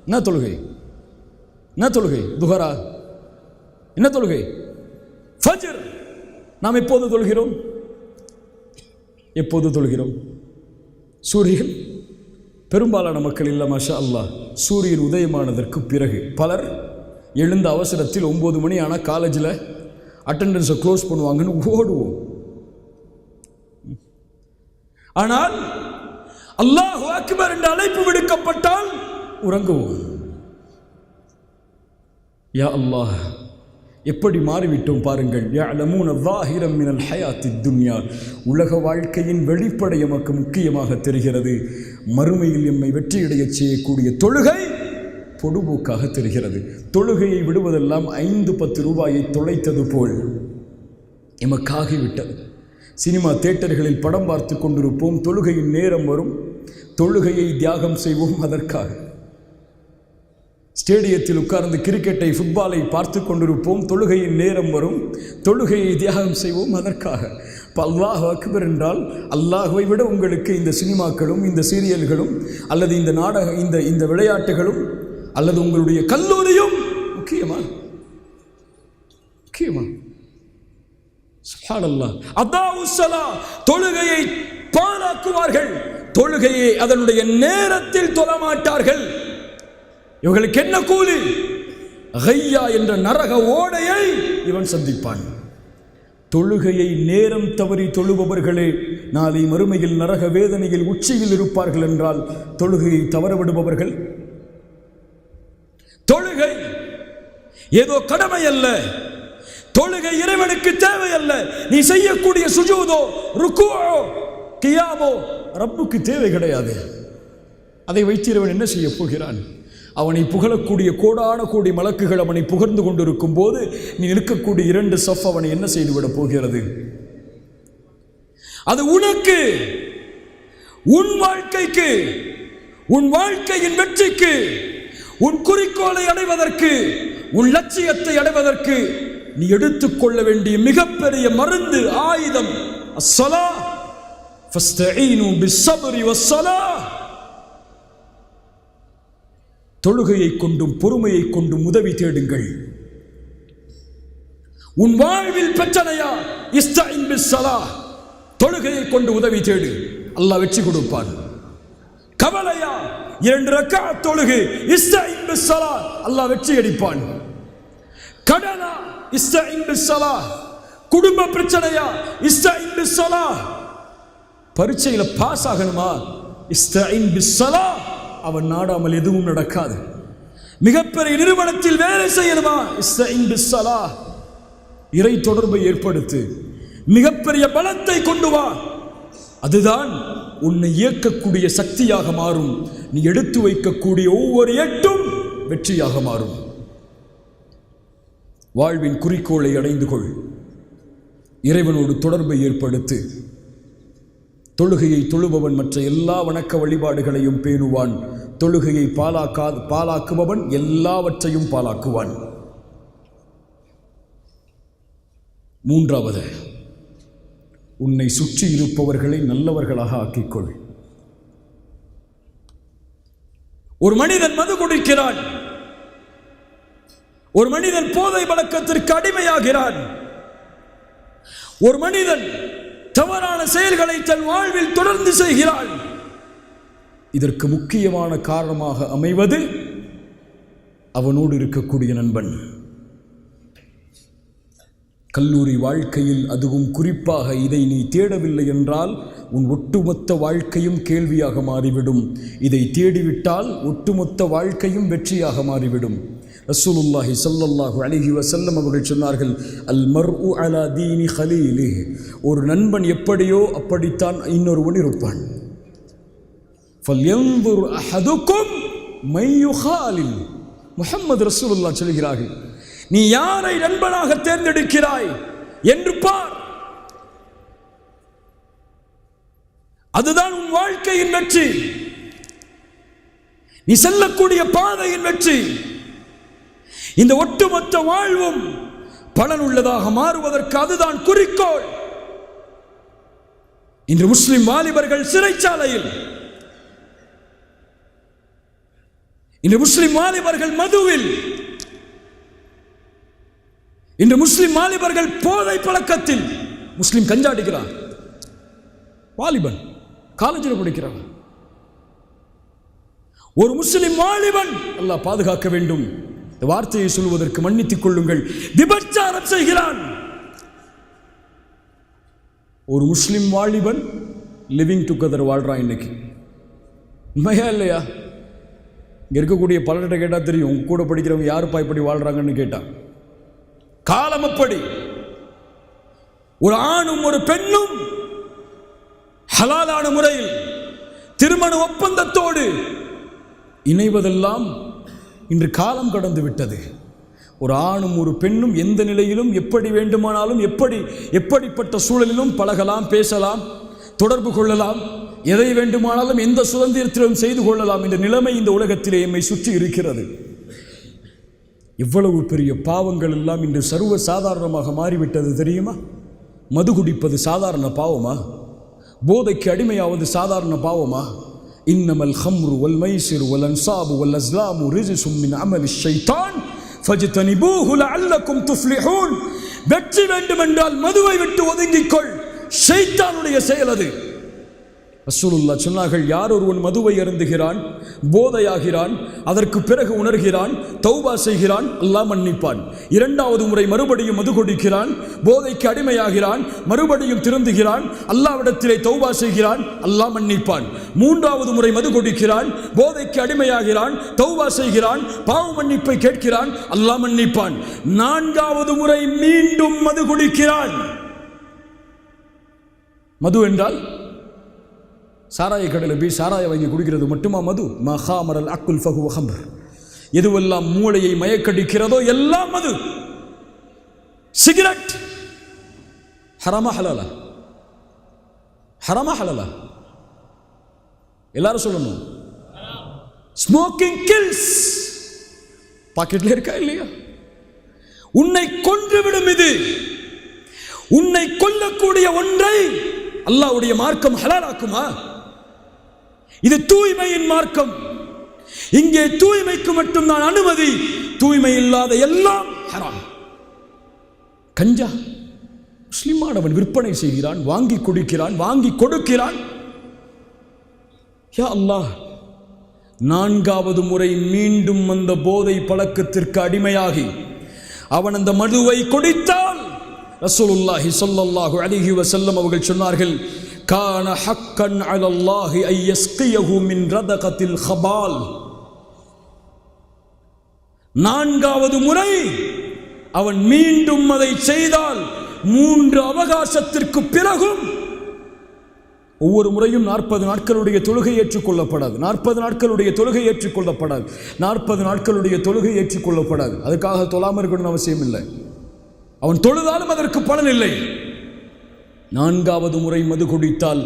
S1: என்ன தொழுகை? என்ன தொழுகை? துஹரா? என்ன தொழுகை? ஃபஜ்ர். நாம் எப்போது தொழுகிறோம்? எப்போது தொழுகிறோம்? சூரியன், பெரும்பாலான மக்கள் இல்லை மாஷா அல்லாஹ், சூரியன் உதயமானதற்கு பிறகு. பலர் எழுந்த அவசரத்தில் 9 மணி ஆனால் காலேஜில் அட்டெண்டன்ஸை க்ளோஸ் பண்ணுவாங்கன்னு ஓடுவோம். ஆனால் அல்லாஹு அக்பர் என்ற அழைப்பு விடுக்கப்பட்டால் உறங்குவோம். யா அல்லாஹ், எப்படி மாறிவிட்டோம் பாருங்கள். யஅலமூன ஸாஹிரம் மினல் ஹயாத்தித் துன்யா, உலக வாழ்க்கையின் வெளிப்படை எமக்கு முக்கியமாக தெரிகிறது. மறுமையில் எம்மை வெற்றியடையச் செய்யக்கூடிய தொழுகை பொடுபோக்காக தெரிகிறது. தொழுகையை விடுவதெல்லாம் 5-10 ரூபாயை தொலைத்தது போல் எமக்காகிவிட்டது. சினிமா தியேட்டர்களில் படம் பார்த்து கொண்டிருப்போம், தொழுகையின் நேரம் வரும், தொழுகையை தியாகம் செய்வோம் அதற்காக. ஸ்டேடியத்தில் உட்கார்ந்து கிரிக்கெட்டை ஃபுட்பாலை பார்த்து கொண்டிருப்போம், தொழுகையின் நேரம் வரும், தொழுகையை தியாகம் செய்வோம் அதற்காக. இப்போ அல்லாஹ் அக்பர் என்றால் அல்லாஹுவை விட உங்களுக்கு இந்த சினிமாக்களும் இந்த சீரியல்களும் அல்லது இந்த இந்த விளையாட்டுகளும் அல்லது உங்களுடைய கல்லூரியும் முக்கியமா? சுப்ஹானல்லாஹ். அதாவுஸ்ஸலா, தொழுகையை பாழாக்குவார்கள், தொழுகையை அதனுடைய நேரத்தில் தொழமாட்டார்கள். இவர்களுக்கு என்ன கூலி? கையா என்ற நரக ஓடையை இவன் சந்திப்பான். தொழுகையை நேரம் தவறி தொழுபவர்களே நாளை மறுமையில் நரக வேதனையில் உச்சியில் இருப்பார்கள் என்றால் தொழுகையை தவறவிடுபவர்கள். தொழுகை ஏதோ கடமை அல்ல, தொழுகை இறைவனுக்கு தேவை அல்ல. நீ செய்யக்கூடிய சுஜூதோ ருக்குவோ கியாமோ ரப்புக்கு தேவை கிடையாது. அதை வைத்து இறைவன் என்ன செய்ய போகிறான்? அவனை புகழக்கூடிய கோடான கோடி மலக்குகள் அவனை புகழ்ந்து கொண்டிருக்கும் போது நீ நிற்கக்கூடிய 2 சஃப் அவனை என்ன செய்துவிட போகிறது? அது உனக்கு, உன் வாழ்க்கைக்கு, உன் வாழ்க்கையின் வெற்றிக்கு, உன் குறிக்கோளை அடைவதற்கு, உன் லட்சியத்தை அடைவதற்கு நீ எடுத்துக்கொள்ள வேண்டிய மிகப்பெரிய மருந்து, ஆயுதம். அஸ்ஸலா ஃபஸ்தஈனு பிஸ்ஸப்ரி வஸ்ஸலாஹ். தொழுகையை கொண்டும் பொறுமையை கொண்டும் உதவி தேடுங்கள். உன் வாழ்வில் பிரச்சனையா? இஸ்தஈன் பிஸ்ஸலாஹ், தொழுகையை கொண்டு உதவி தேடு, அல்லாஹ் வெற்றி கொடுப்பான். கவலையா? 2 ரக்அத் தொழுகை, இஸ்தஈன் பிஸ்ஸலாஹ், அல்லாஹ் வெற்றி அளிப்பான். கடனா? இஸ்தஈன் பிஸ்ஸலாஹ். குடும்ப பிரச்சனையா? இஸ்தஈன் பிஸ்ஸலாஹ். பரீட்சையில பாஸ் ஆகணுமா? இஸ்தஈன் பிஸ்ஸலாஹ். அவன் நாடாமல் எதுவும் நடக்காது. மிகப்பெரிய நிறுவனத்தில் வேலை செய்யணுமா? இஸ்தஈன் பிஸ்ஸலாஹ். இறை தொடர்பை ஏற்படுத்து, மிகப்பெரிய பலத்தை கொண்டு வா. அதுதான் உன்னை இயக்கக்கூடிய சக்தியாக மாறும். நீ எடுத்து வைக்கக்கூடிய ஒவ்வொரு எட்டும் வெற்றியாக மாறும். வாழ்வின் குறிக்கோளை அடைந்து கொள், இறைவனோடு தொடர்பை ஏற்படுத்து. தொழுகையை தொழுபவன் மற்ற எல்லா வணக்க வழிபாடுகளையும் பேணுவான். தொழுகையை பாலாக்குபவன் எல்லாவற்றையும் பாலாக்குவான். 3வது, உன்னை சுற்றி இருப்பவர்களை நல்லவர்களாக ஆக்கிக்கொள். ஒரு மனிதன் மது குடிக்கிறான், ஒரு மனிதன் போதை பழக்கத்திற்கு அடிமையாகிறான், ஒரு மனிதன் தவறான செயல்களை தன் வாழ்வில் தொடர்ந்து செய்கிறான். இதற்கு முக்கியமான காரணமாக அமைவது அவனோடு இருக்கக்கூடிய நண்பன். கல்லூரி வாழ்க்கையில் அதுவும் குறிப்பாக இதை நீ தேடவில்லை என்றால் உன் ஒட்டுமொத்த வாழ்க்கையும் கேள்வியாக மாறிவிடும். இதை தேடிவிட்டால் ஒட்டுமொத்த வாழ்க்கையும் வெற்றியாக மாறிவிடும். ரசூலுல்லாஹி ஸல்லல்லாஹு அலைஹி வஸல்லம் அவர்கள் சொன்னார்கள், அல் மர்உ அலா தீனி ஹலீலிஹி, ஒரு நண்பன் எப்படியோ அப்படித்தான் இன்னொருவன் இருப்பான். ஃபல்யன்துர் அஹதுக்கும் மை யுகாலில். முஹம்மது ரசூலுல்லாஹ் சொல்கிறார்கள், நீ யாரை நண்பனாக தேர்ந்தெடுக்கிறாய் என்று பார். அதுதான் உன் வாழ்க்கையின் வெற்றி, நீ செல்லக்கூடிய பாதையின் வெற்றி. இந்த ஒட்டுமொத்த வாழ்வும் பலனுள்ளதாக மாறுவதற்கு அதுதான் குறிக்கோள். இன்று முஸ்லிம் வாலிபர்கள் சிறைச்சாலையில், இன்று முஸ்லிம் வாலிபர்கள் மதுவில், இன்று முஸ்லிம் வாலிபர்கள் போதை பழக்கத்தில். முஸ்லிம் கஞ்சா அடிக்கிறான், வாலிபன் காலேஜில் படிக்கிறான். ஒரு முஸ்லிம் வாலிபன், அல்லாஹ் பாதுகாக்க வேண்டும், இந்த வார்த்தையை சொல்வதற்கு மன்னித்துக் கொள்ளுங்கள், விபச்சாரம் செய்கிறான். ஒரு முஸ்லிம் வாலிபன் லிவிங் டுகெதர் வாழ்றான். இன்னைக்கு உண்மையா இல்லையா? இங்க இருக்கக்கூடிய பலர்கிட்ட கேட்டா தெரியும், உங்க கூட படிக்கிறவங்க யாருப்பா இப்படி வாழ்றாங்கன்னு கேட்டா காலம் அப்படி. ஒரு ஆணும் ஒரு பெண்ணும் ஹலாலான முறையில் திருமண ஒப்பந்தத்தோடு இணைவதெல்லாம் இன்று காலம் கடந்து விட்டது. ஒரு ஆணும் ஒரு பெண்ணும் எந்த நிலையிலும் எப்படி வேண்டுமானாலும் எப்படிப்பட்ட சூழலிலும் பழகலாம், பேசலாம், தொடர்பு கொள்ளலாம், எதை வேண்டுமானாலும் எந்த சுதந்திரத்திலும் செய்து கொள்ளலாம் என்ற நிலைமை இந்த உலகத்திலே எம்மை சுற்றி இருக்கிறது. இவ்வளவு பெரிய பாவங்கள் எல்லாம் இன்று சர்வ சாதாரணமாக மாறிவிட்டது தெரியுமா? மது குடிப்பது சாதாரண பாவமா? போதைக்கு அடிமையாவது சாதாரண பாவமா? இன்னமல் ஹம்ரு வல் மைசிரு வல் அன்சாபு வல் அஸ்லாமு ரிஜ்சும் மின் அமலிஷ் ஷைத்தான் ஃபஜ்தனிபூஹு லஅல்லக்கும் துஃப்லிஹூன். வெற்றி வேண்டுமென்றால் மதுவை விட்டு ஒதுங்கிக்கொள், ஷைத்தானுடைய செயல் அது. ரசூலுல்லாஹ் சொன்னார்கள், யார் ஒருவன் மதுவை அருந்துகிறான், போதையாகிறான், அதற்கு பிறகு உணர்கிறான், தௌபா செய்கிறான், அல்லாஹ் மன்னிப்பான். இரண்டாவது முறை மறுபடியும் மது குடிக்கிறான், போதைக்கு அடிமையாகிறான், மறுபடியும் திருந்துகிறான், அல்லாஹ்விடத்திலே தௌபா செய்கிறான், அல்லாஹ் மன்னிப்பான். மூன்றாவது முறை மது குடிக்கிறான், போதைக்கு அடிமையாகிறான், தௌபா செய்கிறான், பாவ மன்னிப்பை கேட்கிறான், அல்லாஹ் மன்னிப்பான். நான்காவது முறை மீண்டும் மது குடிக்கிறான். மது என்றால் சாராய கடையில் போய் சாராய வாங்கி குடிக்கிறது மட்டுமா மது? மஹாமரல் அக்குல் ஃபஹுவ ஹம்ர். எதுவெல்லாம் மூளையை மயக்கடிக்கிறதோ எல்லாம் மது. சிகரெட் ஹராமா ஹலாலா? ஹராமா ஹலாலா? எல்லாரும் சொல்லணும். Smoking kills. பாக்கெட்ல இருக்கா இல்லையா? உன்னை கொன்றுவிடும். இது உன்னை கொல்லக்கூடிய ஒன்றை அல்லாஹ்வுடைய மார்க்கம் ஹலாலாக்குமா? இது தூய்மையின் மார்க்கம். இங்கே தூய்மைக்கு மட்டும் தான் அனுமதி, தூய்மை இல்லாத எல்லாம் ஹராம். கஞ்சா முஸ்லிமானவன் விற்பனை செய்கிறான், வாங்கி குடிக்கிறான், வாங்கி கொடுக்கிறான். யா அல்லாஹ், நான்காவது முறை மீண்டும் அந்த போதை பழக்கத்திற்கு அடிமையாகி அவன் அந்த மதுவை குடித்தால் ரசூலுல்லாஹி ஸல்லல்லாஹு அலைஹி வஸல்லம் அவர்கள் சொன்னார்கள், கான ஹக்கன் அலல்லாஹி ஐ யஸ்கியஹு மின் ரதகத்தில் ஹபால். நான்காவது முறை அவன் மீண்டும் அதை செய்தால் 3 அவகாசத்திற்கு பிறகும், ஒவ்வொரு முறையும் 40 நாட்களுடைய தொழுகை ஏற்றுக்கொள்ளப்படாது. 40 நாட்களுடைய தொழுகை ஏற்றுக்கொள்ளப்படாது. 40 நாட்களுடைய தொழுகை ஏற்றுக்கொள்ளப்படாது. அதுக்காக தொழாமல் இருக்கணும்னு அவசியம் இல்லை. அவன் தொழுதாலும் அதற்கு பலன் இல்லை. 4வது முறை மது குடித்தால்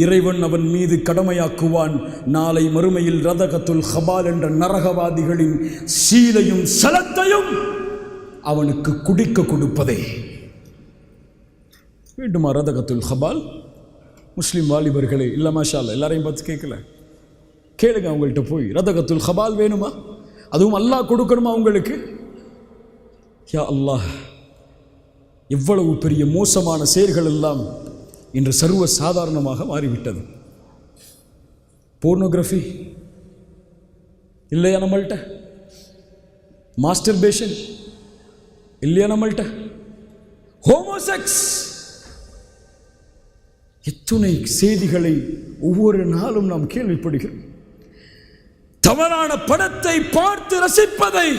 S1: இறைவன் அவன் மீது கடமையாக்குவான், நாளை மறுமையில் ரதகத்துல் ஹபால் என்ற நரகவாதிகளின் சீலையும் சலத்தையும் அவனுக்கு குடிக்க கொடுப்பதே. வேண்டுமா ரதகத்துல் ஹபால்? முஸ்லிம் வாலிபர்களே, இல்லை மாஷா அல்லாஹ், எல்லாரையும் பார்த்து கேட்கல, கேளுங்க அவங்கள்ட்ட போய், ரதகத்துல் ஹபால் வேணுமா? அதுவும் அல்லாஹ் கொடுக்கணுமா உங்களுக்கு? யா அல்லாஹ், எவ்வளவு பெரிய மோசமான செயல்கள் எல்லாம் இன்று சர்வ சாதாரணமாக மாறிவிட்டது. போர்னோகிராஃபி இல்லையா நம்மள்கிட்ட? மாஸ்டர்பேஷன் இல்லையா நம்மள்கிட்ட? ஹோமோசெக்ஸ், எத்துணை செய்திகளை ஒவ்வொரு நாளும் நாம் கேள்விப்படுகிறோம். தவறான படத்தை பார்த்து ரசிப்பதை,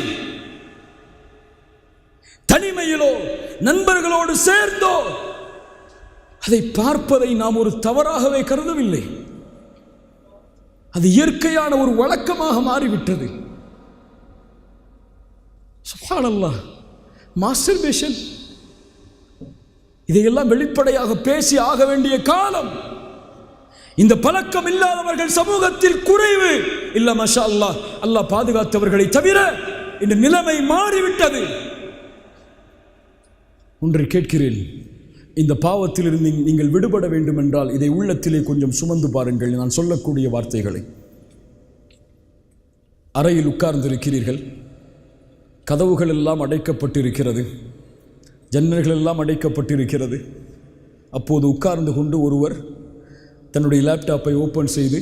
S1: தனிமையிலோ நண்பர்களோடு சேர்ந்தோ அதை பார்ப்பதை நாம் ஒரு தவறாகவே கருதவில்லை. அது இயற்கையான ஒரு வழக்கமாக மாறிவிட்டது. சுப்ஹானல்லாஹ், மாஸ்டர்பேஷன், இதையெல்லாம் வெளிப்படையாக பேசி ஆக வேண்டிய காலம். இந்த பழக்கம் இல்லாதவர்கள் சமூகத்தில் குறைவு. இல்ல மாஷா அல்லாஹ், அல்லாஹ் பாதுகாத்தவர்களை தவிர இந்த நிலைமை மாறிவிட்டது. ஒன்றை கேட்கிறேன், இந்த பாவத்திலிருந்து நீங்கள் விடுபட வேண்டும் என்றால் இதை உள்ளத்திலே கொஞ்சம் சுமந்து பாருங்கள். நான் சொல்லக்கூடிய வார்த்தைகளை. அறையில் உட்கார்ந்திருக்கிறீர்கள், கதவுகள் எல்லாம் அடைக்கப்பட்டிருக்கிறது, ஜன்னல்கள் எல்லாம் அடைக்கப்பட்டிருக்கிறது. அப்போது உட்கார்ந்து கொண்டு ஒருவர் தன்னுடைய லேப்டாப்பை ஓப்பன் செய்து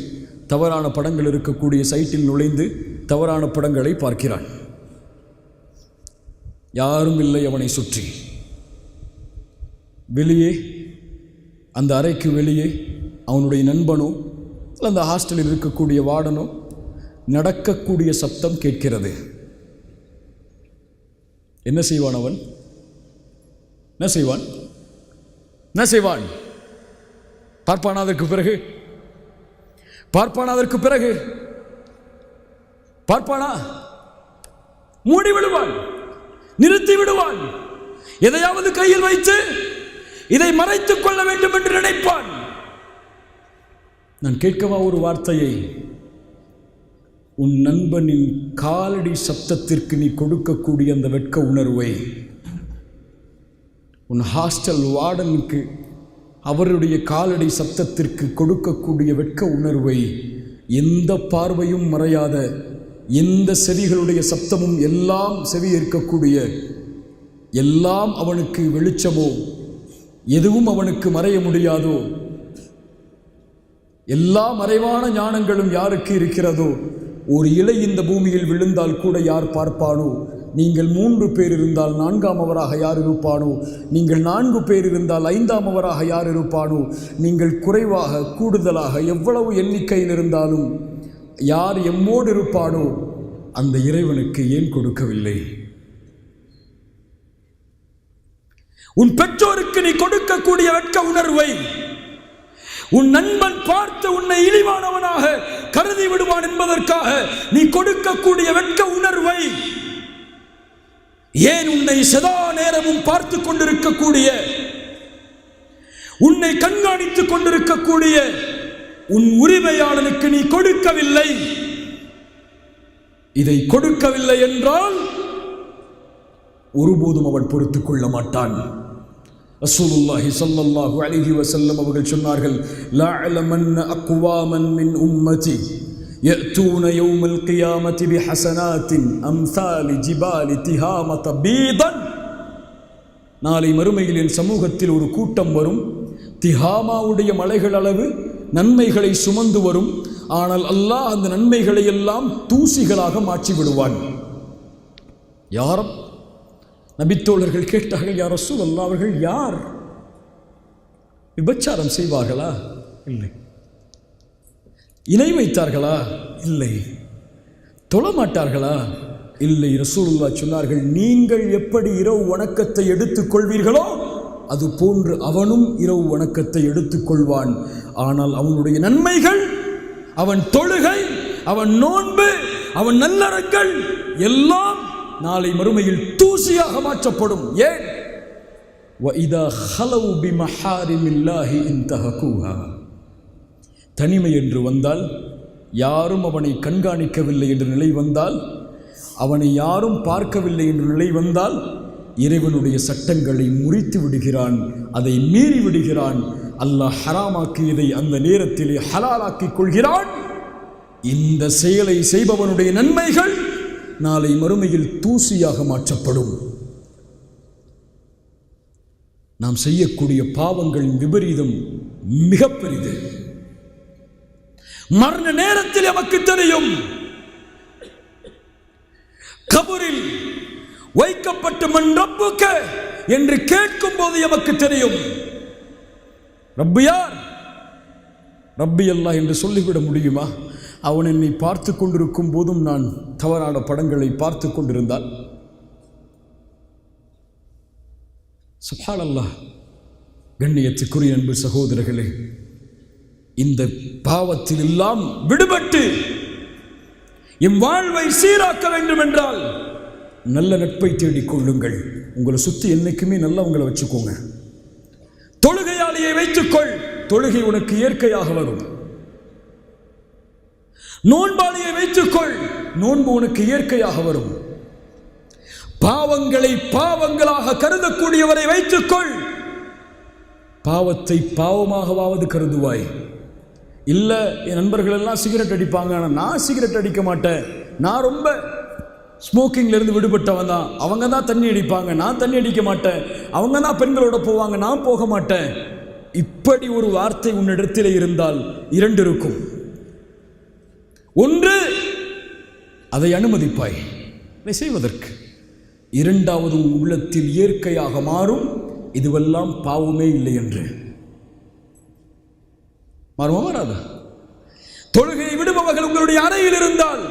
S1: தவறான படங்கள் இருக்கக்கூடிய சைட்டில் நுழைந்து தவறான படங்களை பார்க்கிறான். யாரும் இல்லை அவனை சுற்றி. வெளியே, அந்த அறைக்கு வெளியே அவனுடைய நண்பனோ அந்த ஹாஸ்டலில் இருக்கக்கூடிய வார்டனோ நடக்கக்கூடிய சப்தம் கேட்கிறது. என்ன செய்வான் அவன்? என்ன செய்வான்? என்ன செய்வான்? பார்ப்பானா? அதற்கு பிறகு பார்ப்பானா? அதற்கு பிறகு பார்ப்பானா? மூடி விடுவான், நிறுத்தி விடுவான். எதையாவது கையில் வைத்து இதை மறைத்துக் கொள்ள வேண்டும் என்று நினைப்பான். நான் கேட்கவா ஒரு வார்த்தையை? உன் நண்பனின் காலடி சப்தத்திற்கு நீ கொடுக்கக்கூடிய அந்த வெட்க உணர்வை, உன் ஹாஸ்டல் வார்டனுக்கு அவருடைய காலடி சப்தத்திற்கு கொடுக்கக்கூடிய வெட்க உணர்வை, எந்த பார்வையும் மறையாத, எந்த செவிகளுடைய சப்தமும் எல்லாம் செவி ஏற்கக்கூடிய, எல்லாம் அவனுக்கு வெளிச்சமோ, எதுவும் அவனுக்கு மறைய முடியாதோ, எல்லா மறைவான ஞானங்களும் யாருக்கு இருக்கிறதோ, ஒரு இலை இந்த பூமியில் விழுந்தால் கூட யார் பார்ப்பானோ? நீங்கள் 3 பேர் இருந்தால் 4ஆம் அவராக யார் இருப்பானோ? நீங்கள் 4 பேர் இருந்தால் 5ஆம் அவராக யார் இருப்பானோ? நீங்கள் குறைவாக கூடுதலாக எவ்வளவு எண்ணிக்கையில் இருந்தாலும் யார் எம்மோடு இருப்பானோ அந்த இறைவனுக்கு ஏன் கொடுக்கவில்லை? உன் பெற்றோருக்கு நீ கொடுக்கக்கூடிய வெட்க உணர்வை உன் நண்பன் பார்த்து உன்னை இழிவானவனாக கருதி விடுவான் என்பதற்காக நீ கொடுக்கக்கூடிய வெட்க உணர்வை ஏன் உன்னை சதா நேரமும் பார்த்து கொண்டிருக்கக்கூடிய, உன்னை கண்காணித்துக் கொண்டிருக்கக்கூடிய உன் உரிமையாளனுக்கு நீ கொடுக்கவில்லை? இதை கொடுக்கவில்லை என்றால் ஒருபோதும் அவன் பொறுத்துக் கொள்ள மாட்டான். ரசூலுல்லாஹி ஸல்லல்லாஹு அலைஹி வஸல்லம் அவர்கள் சொன்னார்கள், லா அலமன்ன அக்வாமன் மின் உம்மதி يأتون يوم القيامة بحسنات أمثال جبال تهامة بيضا. நாளை மறுமையில் என் சமூகத்தில் ஒரு கூட்டம் வரும், திஹாமாவுடைய மலைகள் அளவு நன்மைகளை சுமந்து வரும். ஆனால் அல்லாஹ் அந்த நன்மைகளை எல்லாம் தூசிகளாக மாற்றி விடுவான். யாரும் நபித்தோழர்கள் கேட்டார்கள், யார் ரசூலல்லாஹ், அவர்கள் யார்? விபச்சாரம் செய்வார்களா? இல்லை. இணை வைத்தார்களா? இல்லை. தொழமாட்டார்களா? இல்லை. ரசூலுல்லாஹ் சொன்னார்கள், நீங்கள் எப்படி இரவு வணக்கத்தை எடுத்துக் கொள்வீர்களோ அது போன்று அவனும் இரவு வணக்கத்தை எடுத்துக்கொள்வான். ஆனால் அவனுடைய நன்மைகள், அவன் தொழுகை, அவன் நோன்பு, அவன் நல்லறங்கள் எல்லாம் நாளை மறுமையில் தூசியாக மாற்றப்படும். ஏன்? وَإِذَا خَلَوْا بِمَحَارِمِ اللَّهِ انْتَهَكُوهَا. தனிமை என்று வந்தால், யாரும் அவனை கண்காணிக்கவில்லை என்ற நிலை வந்தால், அவனை யாரும் பார்க்கவில்லை என்ற நிலை வந்தால், இறைவனுடைய சட்டங்களை முறித்து விடுகிறான், அதை மீறி விடுகிறான். அல்லாஹ் ஹராமாக்கியதை அந்த நேரத்திலே ஹலாலாக்கிக் கொள்கிறான். இந்த செயலை செய்பவனுடைய நன்மைகள் நாளை மறுமையில் தூசியாக மாற்றப்படும். நாம் செய்யக்கூடிய பாவங்களின் விபரீதம் மிக பெரிது. மரண நேரத்தில் நமக்கு தெரியும். கபரில் வைக்கப்பட்ட மன் ரப்புக என்று கேட்கும் போது நமக்கு தெரியும், ரப்பு யார்? ரப்பி அல்லாஹ் என்று சொல்லிவிட முடியுமா? அவன் என்னை பார்த்து கொண்டிருக்கும் போதும் நான் தவறான படங்களை பார்த்து கொண்டிருந்தால், சுப்ஹானல்லாஹ். கண்ணியத்துக்குரிய அன்பு சகோதரர்களே, இந்த பாவத்தில் எல்லாம் விடுபட்டு என் வாழ்வை சீராக்க வேண்டும் என்றால் நல்ல நட்பை தேடிக் கொள்ளுங்கள். உங்களை சுற்றி என்னைக்குமே நல்லா உங்களை வச்சுக்கோங்க. தொழுகையாளியை வைத்துக்கொள், தொழுகை உனக்கு இயற்கையாக வரும். நோன்பாளியை வைத்துக்கொள், நோன்பு உனக்கு இயற்கையாக வரும். பாவங்களை பாவங்களாக கருதக்கூடியவரை வைத்துக்கொள், பாவத்தை பாவமாகவாவது கருதுவாய். இல்லை, என் நண்பர்கள் எல்லாம் சிகரெட் அடிப்பாங்க, ஆனால் நான் சிகரெட் அடிக்க மாட்டேன், நான் ரொம்ப ஸ்மோக்கிங்ல இருந்து விடுபட்டவன் தான், அவங்க தான் தண்ணி அடிப்பாங்க, நான் தண்ணி அடிக்க மாட்டேன், அவங்க தான் பெண்களோட போவாங்க, நான் போக மாட்டேன். இப்படி ஒரு வார்த்தை உன்னிடத்தில் இருந்தால் இரண்டு இருக்கும். ஒன்று, அதை அனுமதிப்பாய் இதை செய்வதற்கு. இரண்டாவது, உள்ளத்தில் இயற்கையாக மாறும், இதுவெல்லாம் பாவமே இல்லை என்று மாறுமா? மாறாத. தொழுகையை விடுபவர்கள் உங்களுடைய அறையில் இருந்தால்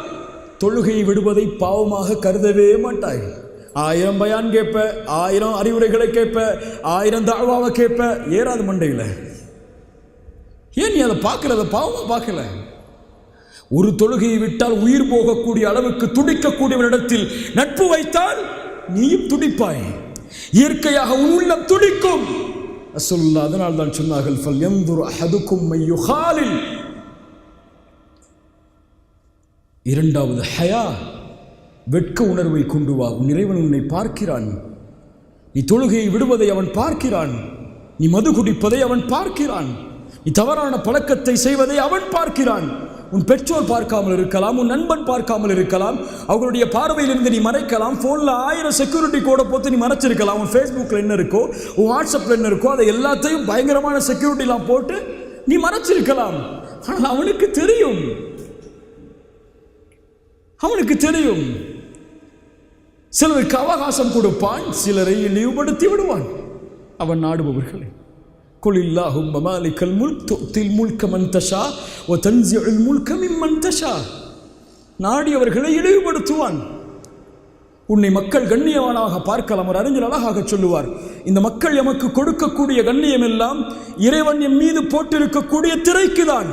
S1: தொழுகையை விடுவதை பாவமாக கருதவே மாட்டாய். 1000 பயான் கேட்ப, 1000 அறிவுரைகளை கேட்ப, 1000 தாவாவை கேட்ப, ஏறாது மண்டையில். ஏன் நீ அதை பார்க்கல? பாவமா பார்க்கல? ஒரு தொழுகையை விட்டால் உயிர் போகக்கூடிய அளவுக்கு துடிக்கக்கூடியவரிடத்தில் நட்பு வைத்தால் நீயும் துடிப்பாய். இயற்கையாக உன் உள்ளம் துடிக்கும். ரசூலுல்லாஹ் அதனால் தான் சொன்னார்கள், ஃபல்யன்துர் அஹதுக்கும் மையுகாலில். இரண்டாவது ஹயா, வெட்க உணர்வை கொண்டு வா. உன் இறைவன் உன்னை பார்க்கிறான். நீ தொழுகையை விடுவதை அவன் பார்க்கிறான். நீ மது குடிப்பதை அவன் பார்க்கிறான். நீ தவறான பழக்கத்தை செய்வதை அவன் பார்க்கிறான். உன் பெற்றோர் பார்க்காமல் இருக்கலாம், உன் நண்பன் பார்க்காமல் இருக்கலாம், அவர்களுடைய பார்வையிலிருந்து நீ மறைக்கலாம். ஃபோனில் 1000 செக்யூரிட்டி கோடை போட்டு நீ மறைச்சிருக்கலாம். உன் ஃபேஸ்புக்கில் என்ன இருக்கோ, உன் வாட்ஸ்அப்பில் என்ன இருக்கோ, அதை எல்லாத்தையும் பயங்கரமான செக்யூரிட்டிலாம் போட்டு நீ மறைச்சிருக்கலாம். ஆனால் அவனுக்கு தெரியும், அவனுக்கு தெரியும். சிலருக்கு அவகாசம் கொடுப்பான், சிலரை இழிவுபடுத்தி விடுவான். அவன் நாடுபவர்களை குல் இல்லாஹும்ம மாலிகல் முல்க் து'த்தில் முல்க மன் தஷா வ தன்ஸிஉல் முல்க மிம்மன் தஷா. நாடியவர்களை இழிவுபடுத்துவான். உன்னை மக்கள் கண்ணியவானாக பார்க்கலாம். ஒரு அறிஞர் அழகாக சொல்லுவார், இந்த மக்கள் எமக்கு கொடுக்கக்கூடிய கண்ணியம் எல்லாம் இறைவன் என் மீது போட்டிருக்கக்கூடிய திரைக்குதான்.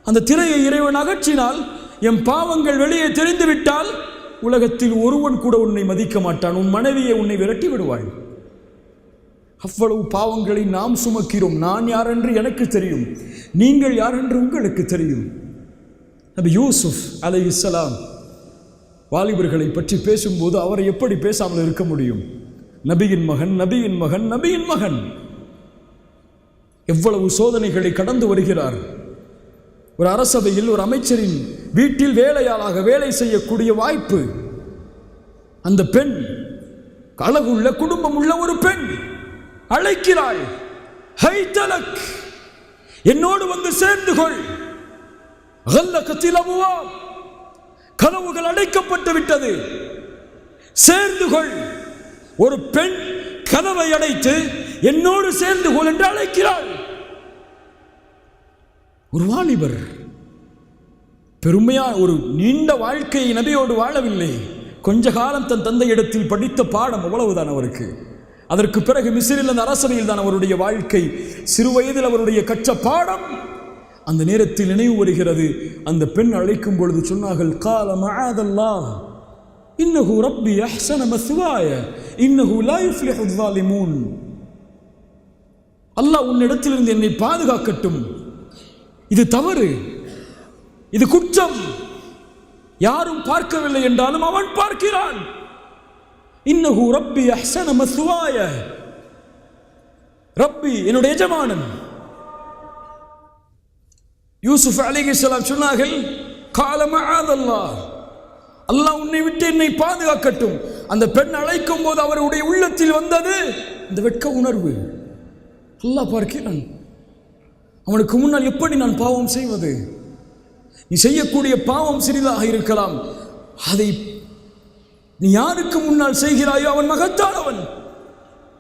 S1: அந்த திரையை இறைவன் அகற்றினால், என் பாவங்கள் வெளியே தெரிந்துவிட்டால், உலகத்தில் ஒருவன் கூட உன்னை மதிக்க மாட்டான். உன் மனைவியை உன்னை விரட்டி விடுவாள். அவ்வளவு பாவங்களை நாம் சுமக்கிறோம். நான் யார் என்று எனக்கு தெரியும், நீங்கள் யார் என்று உங்களுக்கு தெரியும். நபி யூசுப் அலைஹிஸ்ஸலாம் வாலிபர்களை பற்றி பேசும்போது அவரை எப்படி பேசாமல் இருக்க முடியும்? நபியின் மகன், நபியின் மகன், நபியின் மகன். எவ்வளவு சோதனைகளை கடந்து வருகிறார். ஒரு அரசவையில் ஒரு அமைச்சரின் வீட்டில் வேலையாளாக வேலை செய்யக்கூடிய வாய்ப்பு. அந்த பெண் அழகுள்ள குடும்பம் உள்ள ஒரு பெண் அழைக்கிறாள். ஹைதலக், என்னோடு வந்து சேர்ந்து கொள். கனவுகள் அடைக்கப்பட்டு விட்டது, சேர்ந்து கொள். ஒரு பெண் கனவை அடைத்து என்னோடு சேர்ந்து கொள் என்று அழைக்கிறாள். ஒரு வாலிபர் பெருமையா ஒரு நீண்ட வாழ்க்கையை நபியோடு வாழவில்லை. கொஞ்ச காலம் தன் தந்தையிடத்தில் படித்த பாடம் அவ்வளவுதான் அவருக்கு. அதற்கு பிறகு மிஸ்ரில் அந்த அரசவையில் தான் அவருடைய வாழ்க்கை. சிறு வயதில் அவருடைய கற்ற பாடம் அந்த நேரத்தில் நினைவு வருகிறது. அந்த பெண் அழைக்கும் பொழுது சொன்னார்கள், கால மஅதல்லாஹ் இன்னஹு ரப்பி அஹ்ஸன மஸ்வாய இன்னஹு லா யுஃப்லிஹு ஸாலிமூன். அல்லாஹ் உன்னிடத்திலிருந்து என்னை பாதுகாக்கட்டும். இது தவறு, இது குற்றம். யாரும் பார்க்கவில்லை என்றாலும் அவன் பார்க்கிறான். இன்னஹு ரப்பி அஹ்ஸன மஸ்வாய, ரப்பி என்னுடைய எஜமானன். யூசுப் அலைஹிஸ்ஸலாம் சொன்னார்கள், கால மஅதல்லாஹ், அல்லாஹ் உன்னை விட்டு என்னை பாதுகாக்கட்டும். அந்த பெண் அழைக்கும் போது அவருடைய உள்ளத்தில் வந்தது இந்த வெட்க உணர்வு. அல்லாஹ் பார்க்கிறான். அவனுக்கு முன்னால் எப்படி நான் பாவம் செய்வது? நீ செய்யக்கூடிய பாவம் சிறிதாக இருக்கலாம், அதை நீ யாருக்கு முன்னால் செய்கிறாயோ அவன் மகத்தானவன்.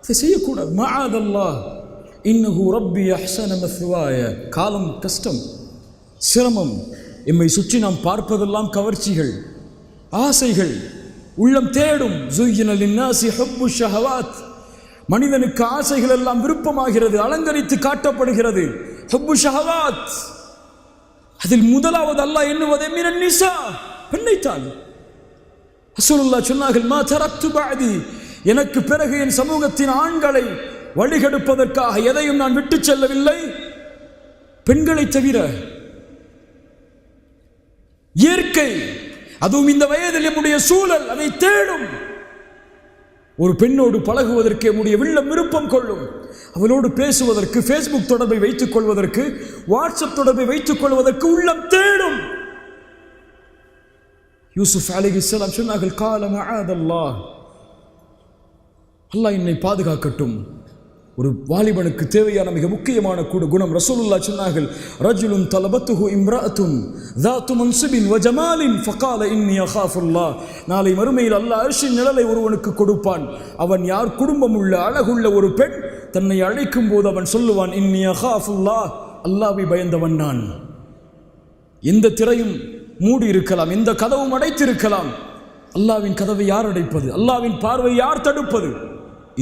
S1: அதை செய்யக்கூடாது. மஅதல்லாஹ் இன்னஹு ரப்பி அஹ்ஸன மஸ்வாய. காலம் கஷ்டம், சிரமம். எம்மை சுற்றி நாம் பார்ப்பதெல்லாம் கவர்ச்சிகள், ஆசைகள், உள்ளம் தேடும். ஸுய்யின லின்னாஸி ஹுப்பு ஷஹவாத். மனிதனுக்கு ஆசைகள் எல்லாம் விருப்பமாகிறது, அலங்கரித்து காட்டப்படுகிறது. ஹுப்பு ஷஹவாத். அதில் முதலாவது அல்லாஹ் எண்ணுவதே மினன் நிசா, பெண்ணைத்தான். ரசூலுல்லாஹ் சொன்னார்கள், மா தரக்து பஅதி, எனக்கு பிறகு என் சமூகத்தின் ஆண்களை வழிகெடுப்பதற்காக எதையும் நான் விட்டு செல்லவில்லை, பெண்களை தவிர. இயற்கை, அதுவும் இந்த வயதில் நம்முடைய சூழல் அதை தேடும். ஒரு பெண்ணோடு பழகுவதற்கு நம்முடைய உள்ளம் விருப்பம் கொள்ளும். அவளோடு பேசுவதற்கு, ஃபேஸ்புக் தொடர்பை வைத்துக் கொள்வதற்கு, வாட்ஸ்அப் தொடர்பை வைத்துக் கொள்வதற்கு உள்ளம் தேடும். யூசுப் அலைஹிஸ்ஸலாம் சொன்னார்கள், கால மஅதல்லாஹ், அல்லாஹ் என்னை பாதுகாக்கட்டும். ஒரு வாலிபனுக்கு தேவையான மிக முக்கியமான குணம். ரசூலுல்லாஹ் சொன்னார்கள், ரஜுலுன் தலபத்துஹு இம்ரஅத்துன் ذات منصب وجمال فقال اني اخاف الله. நாளை மறுமையில் அல்லாஹ் அர்ஷின் நிழலை ஒருவனுக்கு கொடுப்பான். அவன் யார்? குடும்பம் உள்ள அழகுள்ள ஒரு பெண் தன்னை அழைக்கும் போது அவன் சொல்லுவான், இன்னி அகாஃபுல்லாஹ், அல்லாஹ்வை பயந்தவன் நான். எந்த திரையும் மூடி இருக்கலாம், எந்த கதவும் அடைத்திருக்கலாம், அல்லாவின் கதவை யார் அடைப்பது? அல்லாவின் பார்வை யார் தடுப்பது?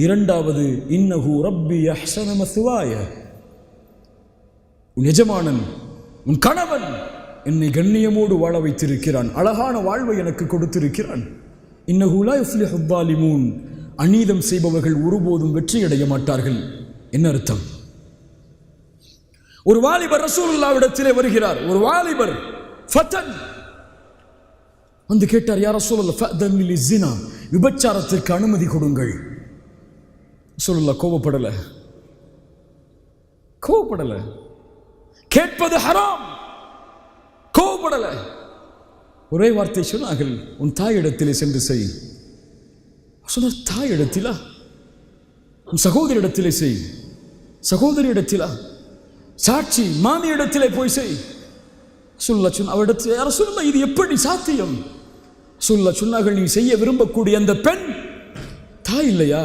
S1: இரண்டாவது, இன்னஹு ரப்பி அஹ்ஸன மஸ்வாய, உன் எஜமானன் உன் கணவன் என்னை கண்ணியமோடு வாழ வைத்திருக்கிறான், அழகான வாழ்வை எனக்கு கொடுத்திருக்கிறான். இன்னஹு லா யுஃப்லிஹு ஸாலிமூன், அநீதம் செய்பவர்கள் ஒருபோதும் வெற்றியடைய மாட்டார்கள். என்ன அர்த்தம்? ஒரு வாலிபர் ரசூலுல்லாஹ்விடத்திலே வருகிறார். ஒரு வாலிபர் ஃபதன் வந்து கேட்டார், யா ரசூலல்லாஹ் ஃபஅதன் லிஸ்ஸினா, விபச்சாரத்திற்கு அனுமதி கொடுங்கள். ரசூலுல்லாஹ் கோபப்படல. கேட்பது ஹராம், கோபப்படல. ஒரே வார்த்தை சொன்னார்கள், உன் தாயிடத்திலே சென்று செய். சொன்னார், தாயிடத்திலா? உன் சகோதரிடத்திலே செய். சகோதரி இடத்திலா? சாட்சி மாமி இடத்திலே போய் செய். அவரிடத்தில் யார சொல்ல, இது எப்படி சாத்தியம்? சொன்னார்கள், நீ செய்ய விரும்பக்கூடிய அந்த பெண் தாய் இல்லையா?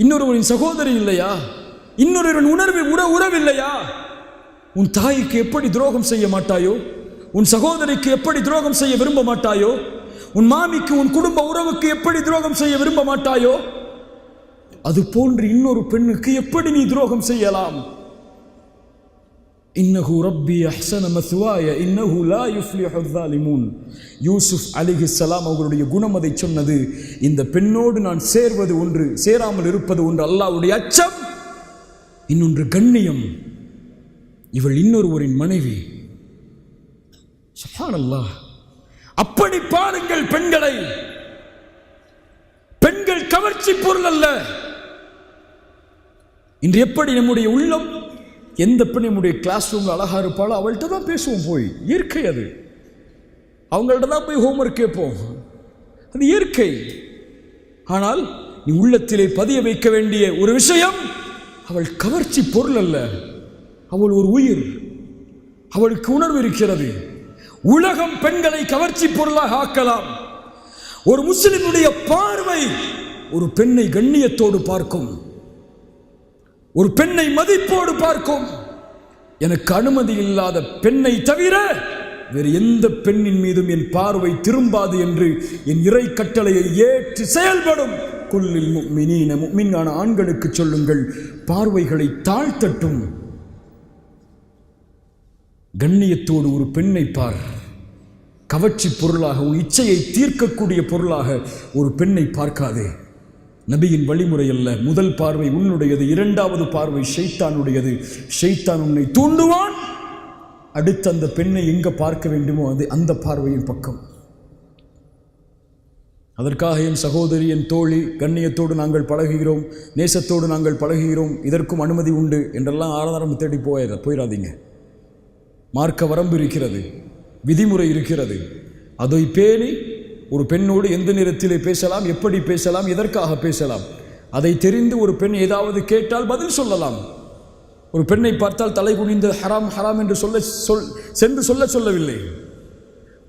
S1: இன்னொருவரின் சகோதரி இல்லையா? இன்னொருவரின் உறவு இல்லையா? உன் தாய்க்கு எப்படி துரோகம் செய்ய மாட்டாயோ? உன் சகோதரிக்கு எப்படி துரோகம் செய்ய விரும்ப மாட்டாயோ? உன் மாமிக்கு உன் குடும்ப உறவுக்கு எப்படி துரோகம் செய்ய விரும்ப மாட்டாயோ? அது போன்று இன்னொரு பெண்ணுக்கு எப்படி நீ துரோகம் செய்யலாம்? இன்னஹு ரப்பி அஹ்ஸன மஸ்வாய இன்னஹு லா யுஃப்லிஹு ஸாலிமூன். யூசுப் அலைஹிஸ்ஸலாம் அவர்களுடைய குணம் அதை சொன்னது. இந்த பெண்ணோடு நான் சேர்வது ஒன்று, சேராமல் இருப்பது ஒன்று. அல்லாஹ்வுடைய அச்சம், இன்னொன்று கண்ணியம். இவள் இன்னொருவரின் மனைவி. சுப்ஹானல்லாஹ். அப்படி பாருங்கள் பெண்களை. பெண்கள் கவர்ச்சி பொருள் அல்ல. இன்று எப்படி நம்முடைய உள்ளம், எந்த பெண் நம்முடைய கிளாஸ் ரூம்ல அழகா இருப்பாளோ அவள்கிட்ட தான் பேசுவோம். போய் இயற்கை அது. அவங்கள்ட்ட தான் போய் ஹோம்ஒர்க் கேட்போம். அது இயற்கை. ஆனால் நீ உள்ளத்திலே பதிய வைக்க வேண்டிய ஒரு விஷயம், அவள் கவர்ச்சி பொருள் அல்ல. அவள் ஒரு உயிர். அவளுக்கு உணர்வு இருக்கிறது. உலகம் பெண்களை கவர்ச்சி பொருளாக ஆக்கலாம். ஒரு முஸ்லிமுடைய பார்வை ஒரு பெண்ணை கண்ணியத்தோடு பார்க்கும், ஒரு பெண்ணை மதிப்போடு பார்க்கும். எனக்கு அனுமதி இல்லாத பெண்ணை தவிர வேறு எந்த பெண்ணின் மீதும் என் பார்வை திரும்பாது என்று என் இறை கட்டளையை ஏற்று செயல்படும். குல்லில் முஃமினீன, முஃமினான ஆண்களுக்கு சொல்லுங்கள், பார்வைகளை தாழ்த்தட்டும். கண்ணியத்தோடு ஒரு பெண்ணை பார். கவர்ச்சி பொருளாக, உன் இச்சையை தீர்க்கக்கூடிய பொருளாக ஒரு பெண்ணை பார்க்காதே. நபியின் வழிமுறை அல்ல. முதல் பார்வை உன்னுடையது, இரண்டாவது பார்வை ஷைத்தானுடையது. ஷைத்தான் உன்னை தூண்டுவான். அடுத்து அந்த பெண்ணை எங்க பார்க்க வேண்டுமோ அது அந்த பார்வையின் பக்கம். அதற்காக என் சகோதரி, என் தோழி, கண்ணியத்தோடு நாங்கள் பழகுகிறோம், நேசத்தோடு நாங்கள் பழகுகிறோம், இதற்கும் அனுமதி உண்டு என்றெல்லாம் ஆதாரம் தேடி போயிடாதீங்க. மார்க்க வரம்பு இருக்கிறது, விதிமுறை இருக்கிறது. அதை பேணி ஒரு பெண்ணோடு எந்த நேரத்திலே பேசலாம், எப்படி பேசலாம், எதற்காக பேசலாம், அதை தெரிந்து ஒரு பெண் ஏதாவது கேட்டால் பதில் சொல்லலாம். ஒரு பெண்ணை பார்த்தால் தலை குனிந்து ஹராம் ஹராம் என்று சென்று சொல்லவில்லை.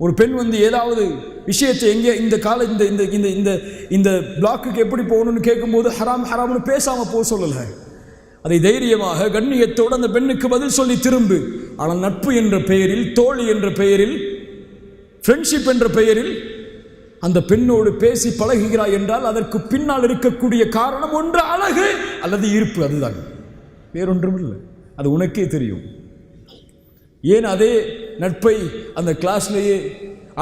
S1: ஒரு பெண் வந்து ஏதாவது விஷயத்தை எங்கே இந்த கால இந்த இந்த இந்த இந்த இந்த பிளாக்குக்கு எப்படி போகணும்னு கேட்கும்போது ஹராம் ஹராம்னு பேசாமல் போக சொல்லலை. அதை தைரியமாக கண்ணியத்தோடு அந்த பெண்ணுக்கு பதில் சொல்லி திரும்பு. ஆனால் நட்பு என்ற பெயரில், தோழி என்ற பெயரில், ஃப்ரெண்ட்ஷிப் என்ற பெயரில் அந்த பெண்ணோடு பேசி பழகுகிறாய் என்றால் அதற்கு பின்னால் இருக்கக்கூடிய காரணம் ஒன்று அழகு அல்லது ஈர்ப்பு. அதுதான், வேறொன்றும் இல்லை. அது உனக்கே தெரியும். ஏன் அதே நட்பை அந்த கிளாஸ்லேயே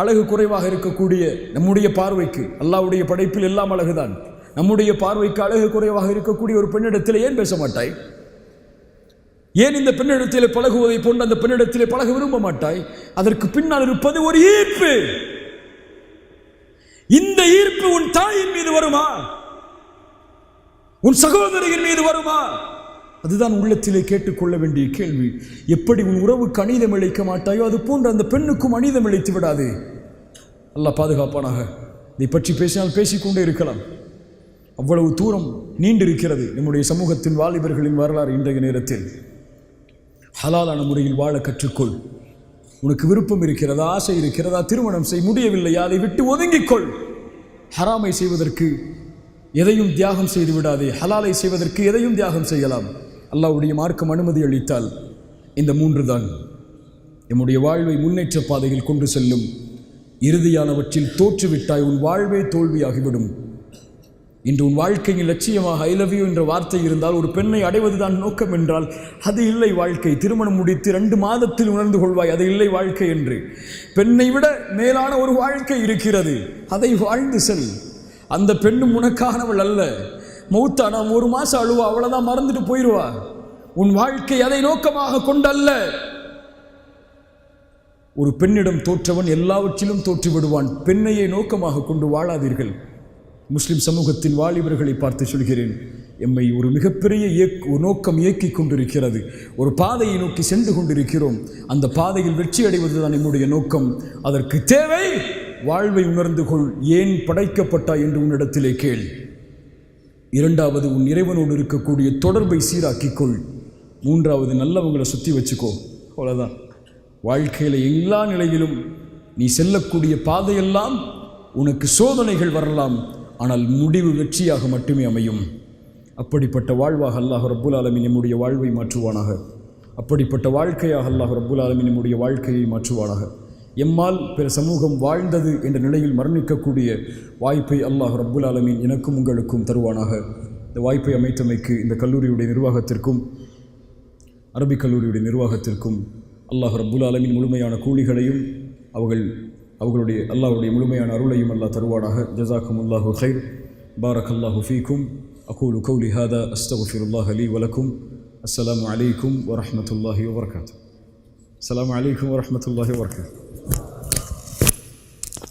S1: அழகு குறைவாக இருக்கக்கூடிய நம்முடைய பார்வைக்கு, அல்லாஹ்வுடைய படைப்பில் எல்லாம் அழகுதான், நம்முடைய பார்வைக்கு அழகு குறைவாக இருக்கக்கூடிய ஒரு பெண்ணிடத்தில் ஏன் பேச மாட்டாய்? ஏன் இந்த பெண்ணிடத்திலே பழகுவதை போன்று அந்த பெண்ணிடத்திலே பழக விரும்ப மாட்டாய்? அதற்கு பின்னால் இருப்பது ஒரு ஈர்ப்பு. இந்த ஈர்ப்பு உன் தாயின் மீது வருமா? உன் சகோதரியின் மீது வருமா? அதுதான் உள்ளத்திலே கேட்டுக்கொள்ள வேண்டிய கேள்வி. எப்படி உன் உறவுக்கு அநீதம் இழைக்க மாட்டாயோ அது போன்று அந்த பெண்ணுக்கும் அநீதம் இழைத்து விடாதே. அல்லாஹ் பாதுகாப்பானாக. இதை பற்றி பேசினால் பேசிக்கொண்டே இருக்கலாம். அவ்வளவு தூரம் நீண்டிருக்கிறது நம்முடைய சமூகத்தின் வாலிபர்களின் வரலாறு. இன்றைய நேரத்தில் ஹலாலான முறையில் வாழ கற்றுக்கொள். உனக்கு விருப்பம் இருக்கிறதா, ஆசை இருக்கிறதா, திருமணம் செய். முடியவில்லையா, அதை விட்டு ஒதுங்கிக்கொள். ஹராமை செய்வதற்கு எதையும் தியாகம் செய்து விடாதே. ஹலாலை செய்வதற்கு எதையும் தியாகம் செய்யலாம். அல்லாஹ்வுடைய மார்க்கம் அனுமதி அளித்தால் இந்த மூன்று தான் நம்முடைய வாழ்வை முன்னேற்ற பாதையில் கொண்டு செல்லும். இறுதியானவற்றில் தோற்றுவிட்டாய், உன் வாழ்வே தோல்வியாகிவிடும். இன்று உன் வாழ்க்கையின் லட்சியமாக ஐ லவ் யூ என்ற வார்த்தை இருந்தால், ஒரு பெண்ணை அடைவதுதான் நோக்கம் என்றால், அது இல்லை வாழ்க்கை. திருமணம் முடித்து 2 மாதத்தில் உணர்ந்து கொள்வாய் அது இல்லை வாழ்க்கை என்று. பெண்ணை விட மேலான ஒரு வாழ்க்கை இருக்கிறது, அதை வாழ்ந்து செல். அந்த பெண்ணும் உனக்கானவள் அல்ல. மௌத்தா நாம் 1 மாதம் அழுவா, அவ்வளோதான், மறந்துட்டு போயிடுவா. உன் வாழ்க்கை அதை நோக்கமாக கொண்டல்ல. ஒரு பெண்ணிடம் தோற்றவன் எல்லாவற்றிலும் தோற்று விடுவான். பெண்ணையே நோக்கமாக கொண்டு வாழாதீர்கள். முஸ்லிம் சமூகத்தின் வாலிபர்களை பார்த்து சொல்கிறேன், எம்மை ஒரு மிகப்பெரிய நோக்கம் இயக்கிக் கொண்டிருக்கிறது. ஒரு பாதையை நோக்கி சென்று கொண்டிருக்கிறோம். அந்த பாதையில் வெற்றி அடைவதுதான் நம்முடைய நோக்கம். அதற்கு தேவை வாழ்வை உணர்ந்து கொள். ஏன் படைக்கப்பட்டாய் என்று உன்னிடத்திலே கேள். 2வது, உன் இறைவனோடு இருக்கக்கூடிய தொடர்பை சீராக்கிக்கொள். 3வது, நல்லவங்களை சுற்றி வச்சுக்கோ. அவ்வளோதான். வாழ்க்கையில் எல்லா நிலையிலும் நீ செல்லக்கூடிய பாதையெல்லாம் உனக்கு சோதனைகள் வரலாம், ஆனால் முடிவு வெற்றியாக மட்டுமே அமையும். அப்படிப்பட்ட வாழ்வாக அல்லாஹ் ரப்புல் ஆலமீன் நம்முடைய வாழ்வை மாற்றுவானாக. அப்படிப்பட்ட வாழ்க்கையாக அல்லாஹ் ரப்புல் ஆலமீன் நம்முடைய வாழ்க்கையை மாற்றுவானாக. எம்மால் பிற சமூகம் வாழ்ந்தது என்ற நிலையில் மரணிக்கக்கூடிய வாய்ப்பை அல்லாஹ் ரப்புல் ஆலமீன் எனக்கும் உங்களுக்கும் தருவானாக. இந்த வாய்ப்பை அமைத்தமைக்கு இந்த கல்லூரியுடைய நிர்வாகத்திற்கும் அரபிக் கல்லூரியுடைய நிர்வாகத்திற்கும் அல்லாஹ் ரப்புல் ஆலமீன் முழுமையான கூலிகளையும் அவர்களுடைய அல்லாஹ்வுடைய முழுமையான அருளையும் அல்லாஹ் தருவானாக. ஜஸாக்குமுல்லாஹு கைர். பாரக்கல்லாஹு ஃபீக்கும். அகூலு கௌலி ஹாதா அஸ்தக்ஃபிருல்லாஹ லீ வலக்கும். அஸ்ஸலாமு அலைக்கும் வரஹ்மத்துல்லாஹி வபரகாத்துஹு. அஸ்ஸலாமு அலைக்கும் வரஹ்மத்துல்லாஹி வபரகாத்துஹு.